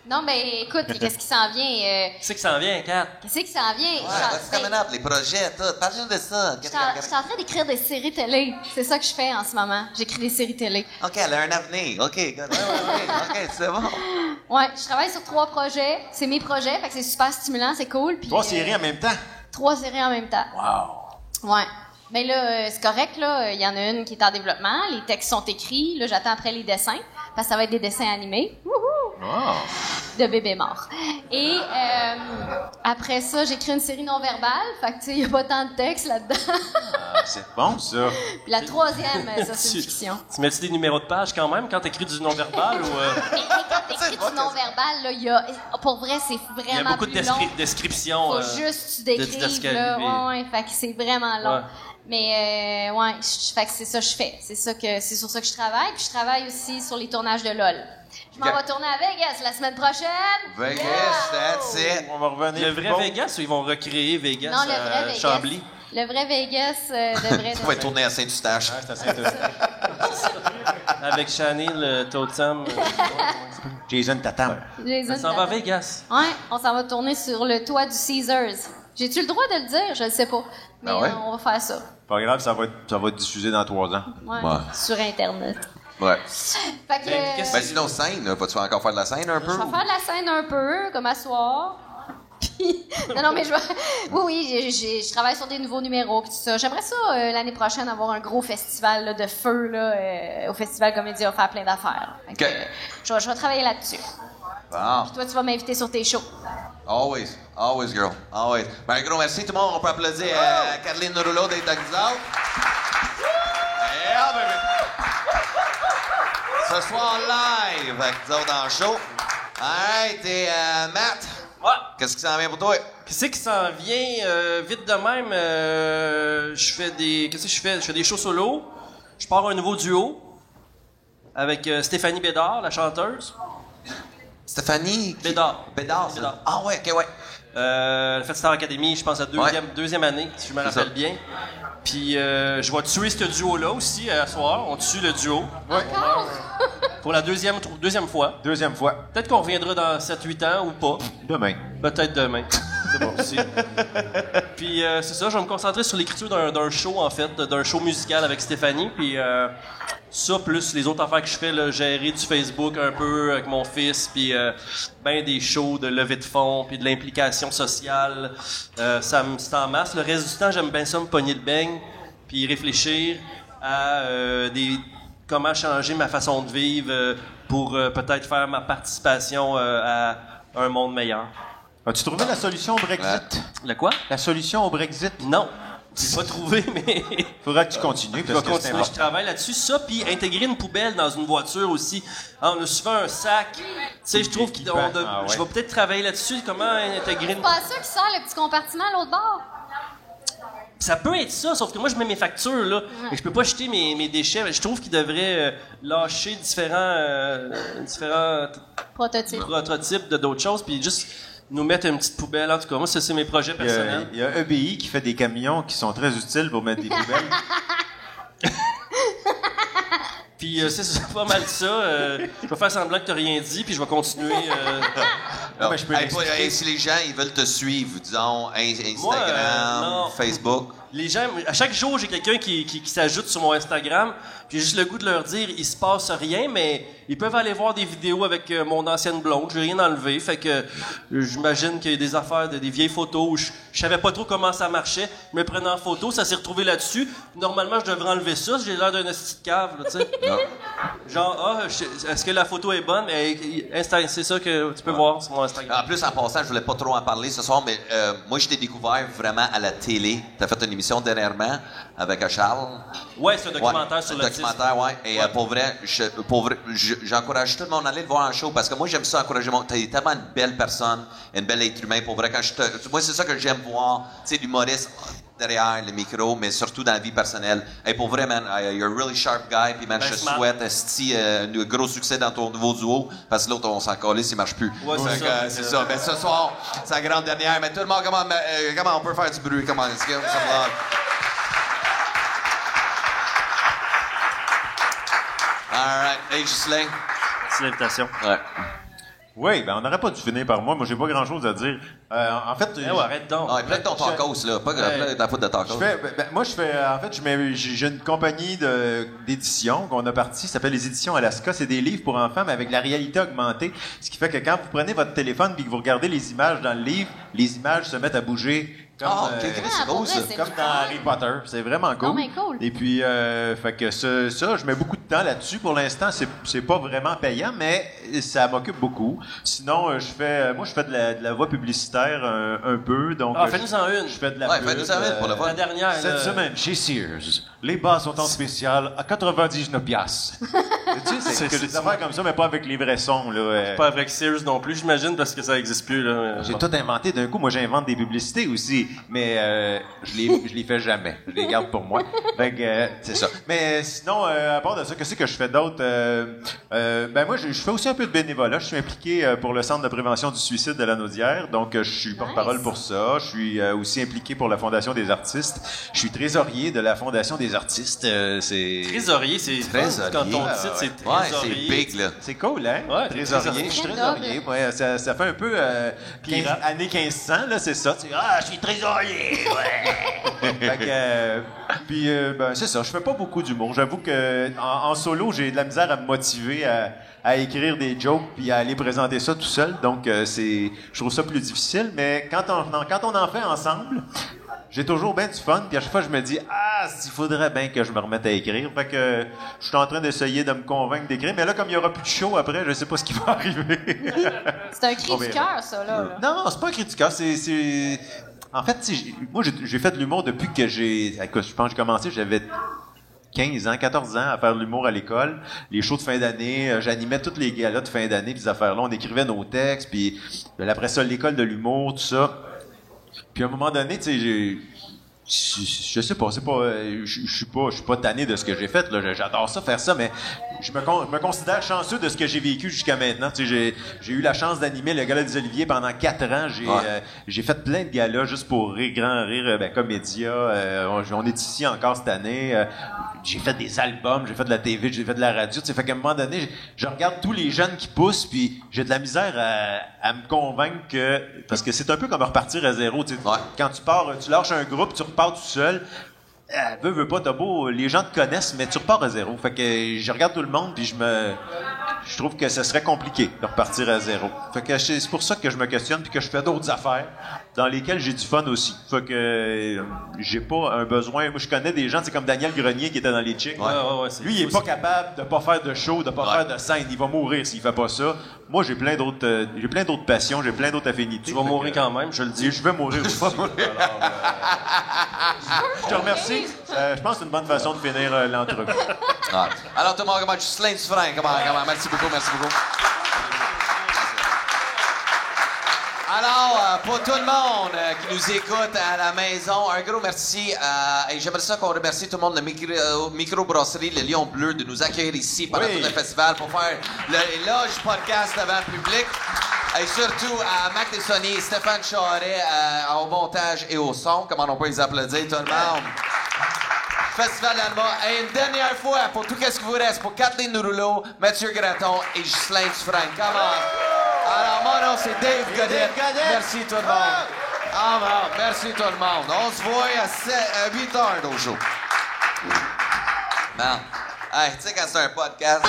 Non, mais écoute, qu'est-ce qui s'en vient? C'est que ça en vient, Kat. Qu'est-ce qui s'en vient? Ouais, what's coming up, les projets, tout. Parle-nous de ça. Je suis en train d'écrire des séries télé. C'est ça que je fais en ce moment. J'écris des séries télé. OK, elle a un avenir. OK, good. OK, c'est bon. Ouais, je travaille sur 3 projets. C'est mes projets, fait que c'est super stimulant, c'est cool. Puis, 3 séries en même temps. 3 séries en même temps. Wow! Ouais. Mais là, c'est correct, là. Il y en a une qui est en développement. Les textes sont écrits. Là, j'attends après les dessins. Parce que ça va être des dessins animés. Wouhou! Oh. De bébés morts. Et après ça, j'écris une série non-verbale. Fait que, tu sais, il n'y a pas tant de texte là-dedans. Ah, c'est bon, ça. Puis la troisième, ça, c'est une fiction. Tu mets-tu des numéros de page quand même quand t'écris du non-verbal ou... Mais quand t'écris du non-verbal, là, il y a... Pour vrai, c'est Il y a vraiment beaucoup de plus long. descriptions. Faut juste que tu décrives, là. Ouais, fait que c'est vraiment long. Ouais. Mais, ouais, fait que c'est ça que je fais. C'est sur ça que je travaille. Puis je travaille aussi sur les tournages de LOL. Je m'en vais tourner à Vegas la semaine prochaine. Vegas, Yeah! that's it. On va revenir. Le vrai Vegas ou ils vont recréer Vegas Non, le vrai à Vegas. Chambly? Le vrai Vegas devrait... Tu vas tourner à Saint-Eustache. Ouais, c'est assez Avec Chanel, Totem. Jason Tatam. Jason Ça s'en va à Statham. Vegas. Ouais, on s'en va tourner sur le toit du Caesars. J'ai-tu le droit de le dire? Je le sais pas. Mais Ah ouais? on va faire ça. Pas grave, ça va être diffusé dans 3 ans. Ouais, Ouais. sur Internet. Ouais. Fait que... qu'est-ce Ben sinon, scène, là, vas-tu encore faire de la scène un peu? Je vais faire de la scène un peu, comme à soir. Puis- non, mais je vais... Oui, je travaille sur des nouveaux numéros puis tout ça. J'aimerais ça, l'année prochaine, avoir un gros festival là, de feu là, au Festival Comédie. On va faire plein d'affaires. Fait que, OK. je vais travailler là-dessus. Bon. Toi, tu vas m'inviter sur tes shows. Always. Always, girl. Always. Ben, un gros merci tout le monde. On peut applaudir Caroline Rouleau d'être avec nous autres. Yeah, baby. Ce soir, live avec nous autres dans le show. Alright, et Matt, Ouais. qu'est-ce qui s'en vient pour toi? Qu'est-ce qui s'en vient vite de même? Je fais des. Qu'est-ce que je fais? Je fais des shows solo. Je pars un nouveau duo avec Stéphanie Bédard, la chanteuse. Stéphanie? Bédard. Bédard, ça. Bédard. Ah ouais, ok, ouais. Elle a fait Star Academy, je pense, la deuxième année, si je me C'est rappelle ça. bien. Puis je vais tuer ce duo-là aussi à soir. On tue le duo. Encore? Pour la deuxième fois. Deuxième fois. Peut-être qu'on reviendra dans 7-8 ans ou pas. Demain. Peut-être demain. C'est bon aussi. Puis c'est ça, je vais me concentrer sur l'écriture d'un show, en fait, d'un show musical avec Stéphanie. Puis ça, plus les autres affaires que je fais, là, gérer du Facebook un peu avec mon fils, puis ben des shows de levée de fonds, puis de l'implication sociale. C'est en masse. Le reste du temps, j'aime bien ça me pogner le beigne, puis réfléchir à comment changer ma façon de vivre pour peut-être faire ma participation à un monde meilleur. As-tu trouvé la solution au Brexit? Le quoi? La solution au Brexit? Non. J'ai pas trouvé, mais Faudra que tu continues je parce vais que c'est continuer. Je important. travaille là-dessus. Ça, puis intégrer une poubelle dans une voiture aussi. Ah, on a souvent un sac. Tu sais, je trouve que Ah ouais. je vais peut-être travailler là-dessus. Comment intégrer une... Pas ça qui sort le petit compartiment à l'autre bord? Ça peut être ça, sauf que moi, je mets mes factures, là. Et je peux pas jeter mes déchets. Je trouve qu'ils devraient lâcher différents Prototype. prototypes de d'autres choses, puis juste nous mettre une petite poubelle. En tout cas, moi, ça, c'est mes projets personnels. Il y a EBI qui fait des camions qui sont très utiles pour mettre des poubelles. Puis c'est pas mal ça. Je vais faire semblant que t'as rien dit, puis je vais continuer. Non, mais je peux l'expliquer. Si les gens ils veulent te suivre, disons, Instagram, Moi, non. Facebook. Les gens, à chaque jour, j'ai quelqu'un qui s'ajoute sur mon Instagram, puis j'ai juste le goût de leur dire, il se passe rien, mais ils peuvent aller voir des vidéos avec mon ancienne blonde, j'ai rien enlevé, fait que j'imagine qu'il y a des affaires, des vieilles photos où je savais pas trop comment ça marchait, je me prenais en photo, ça s'est retrouvé là-dessus. Normalement, je devrais enlever ça, j'ai l'air d'un esti de cave, là, tu sais. Genre, est-ce que la photo est bonne? C'est ça que tu peux voir sur mon Instagram. En plus, en passant, je voulais pas trop en parler ce soir, mais moi, je t'ai découvert vraiment à la télé. T'as fait une émission dernièrement avec Charles. Ouais, c'est un documentaire sur un l'autisme. documentaire, ouais. Et pour vrai, j'encourage tout le monde à aller le voir en show parce que moi, j'aime ça encourager mon. T'es tellement une belle personne, une belle être humain. Pour vrai, moi, c'est ça que j'aime voir. Tu sais, l'humoriste derrière le micro, mais surtout dans la vie personnelle. Et pour vrai, man, you're a really sharp guy. Puis, man, Ben, je te smart. souhaite un gros succès dans ton nouveau duo parce que l'autre, on s'en calisse, il marche plus. Ouais, c'est Fait ça. que, c'est ça. Mais ce soir, c'est la grande dernière. Mais tout le monde, comment on peut faire du bruit? Comment est-ce que ça va? All right. Hey, Ghislain. Merci l'invitation. Ouais. Oui, ben on n'aurait pas dû finir par moi. Moi, j'ai pas grand-chose à dire. En fait, Eh ouais, arrête donc. Ah, plein de ton tacos, là. Pas plein de ta faute de tacos. moi, j'ai une compagnie d'édition qu'on a partie, ça s'appelle les éditions Alaska. C'est des livres pour enfants, mais avec la réalité augmentée. Ce qui fait que quand vous prenez votre téléphone et que vous regardez les images dans le livre, les images se mettent à bouger Ah, Comme, ok, Ah, c'est pour cool, vrai, ça. c'est comme le dans fun. Harry Potter. C'est vraiment cool. Non, mais cool. Et puis, fait que ça, je mets beaucoup de temps là-dessus. Pour l'instant, c'est pas vraiment payant, mais ça m'occupe beaucoup. Sinon, je fais de la voix publicitaire un peu. Donc, Fais-nous-en une. je fais de la Ouais, pub, fais-nous en une pour le fun. La dernière, Cette là. semaine, chez Sears, les bas sont en spécial à 99 piastres. Tu sais, c'est que des affaires comme ça, mais pas avec les vrais sons, là. Pas avec Sears non plus, j'imagine, parce que ça existe plus, là. J'ai tout inventé d'un coup. Moi, j'invente des publicités aussi, mais je les fais jamais. Je les garde pour moi. Fait que, c'est ça. Mais sinon, à part de ça, qu'est-ce que je fais d'autre? Ben moi, je fais aussi un peu de bénévolat. Je suis impliqué pour le Centre de prévention du suicide de la Naudière. Donc, je suis porte-parole pour ça. Je suis aussi impliqué pour la Fondation des artistes. Je suis trésorier de la Fondation des artistes. C'est Trésorier, c'est Trésorier. quand ton Ah, titre, c'est Ouais, c'est trésorier. big, là. C'est cool, hein? Ouais, trésorier. Je suis Quel trésorier. job. Ouais, ça fait un peu années 1500, là, c'est ça. Je suis trésorier, ouais! Fait que, puis, ben, c'est ça. Je fais pas beaucoup d'humour. J'avoue que en solo, j'ai de la misère à me motiver à écrire des jokes puis à aller présenter ça tout seul. Donc, je trouve ça plus difficile. Mais quand on en fait ensemble, j'ai toujours bien du fun, puis à chaque fois, je me dis, s'il faudrait bien que je me remette à écrire. Fait que je suis en train d'essayer de me convaincre d'écrire, mais là, comme il y aura plus de show après, je sais pas ce qui va arriver. C'est un cri On du verra. cœur, ça, là. Non, c'est pas un cri du cœur, c'est... En fait, moi, j'ai fait de l'humour depuis que écoute, je pense que j'ai commencé, j'avais 15 ans, 14 ans à faire de l'humour à l'école. Les shows de fin d'année, j'animais toutes les galas de fin d'année, des affaires-là. On écrivait nos textes, puis après ça, l'école de l'humour, tout ça. Puis à un moment donné, tu sais, je sais pas, c'est pas, je suis pas tanné de ce que j'ai fait, là. J'adore ça, faire ça, mais je me considère chanceux de ce que j'ai vécu jusqu'à maintenant. Tu sais, j'ai eu la chance d'animer le Gala des Oliviers pendant 4 ans. J'ai fait plein de galas juste pour rire, grand rire, Comédia. On est ici encore cette année. J'ai fait des albums, j'ai fait de la TV, j'ai fait de la radio. Tu sais, fait qu'à un moment donné, je regarde tous les jeunes qui poussent, puis j'ai de la misère à me convaincre que... Parce que c'est un peu comme repartir à zéro. Tu sais. Ouais. Quand tu pars, tu lâches un groupe, tu repars tout seul. Veux pas, t'as beau, les gens te connaissent, mais tu repars à zéro. Fait que je regarde tout le monde, puis je trouve que ce serait compliqué de repartir à zéro. Fait que c'est pour ça que je me questionne, puis que je fais d'autres affaires dans lesquelles j'ai du fun aussi. Fait que j'ai pas un besoin. Moi, je connais des gens, c'est comme Daniel Grenier qui était dans les Chicks. Ouais, c'est Lui, il est fou, pas capable de pas faire de show, de pas faire de scène. Il va mourir s'il fait pas ça. Moi, j'ai plein d'autres passions, j'ai plein d'autres affinités. Tu vas Fait mourir que- quand même, je le dis. Et je vais mourir aussi. Alors, je te remercie. Je pense que c'est une bonne façon de finir l'entrevue. Ouais. Alors, tout le monde, comment Ghislain Dufresne, comment? Merci beaucoup, merci beaucoup. Alors, pour tout le monde qui nous écoute à la maison, un gros merci. Et j'aimerais ça qu'on remercie tout le monde de Microbrasserie, le Lion Bleu, de nous accueillir ici pendant Oui. tout le festival pour faire le Loge Podcast devant le public. Et surtout à Mac Tessonnier et Stéphane Charret au montage et au son. Comment on peut les applaudir, tout le monde? Festival d'Alma. Et une dernière fois, pour tout ce qui vous reste, pour Kathleen Rouleau, Mathieu Graton et Ghislain Dufresne. Come on! Alors, mon nom, c'est Dave Godet. Merci tout le monde. Ah, bon, merci tout le monde. On se voit à 8 heures au show. Bon. Hey, tu sais, quand c'est un podcast...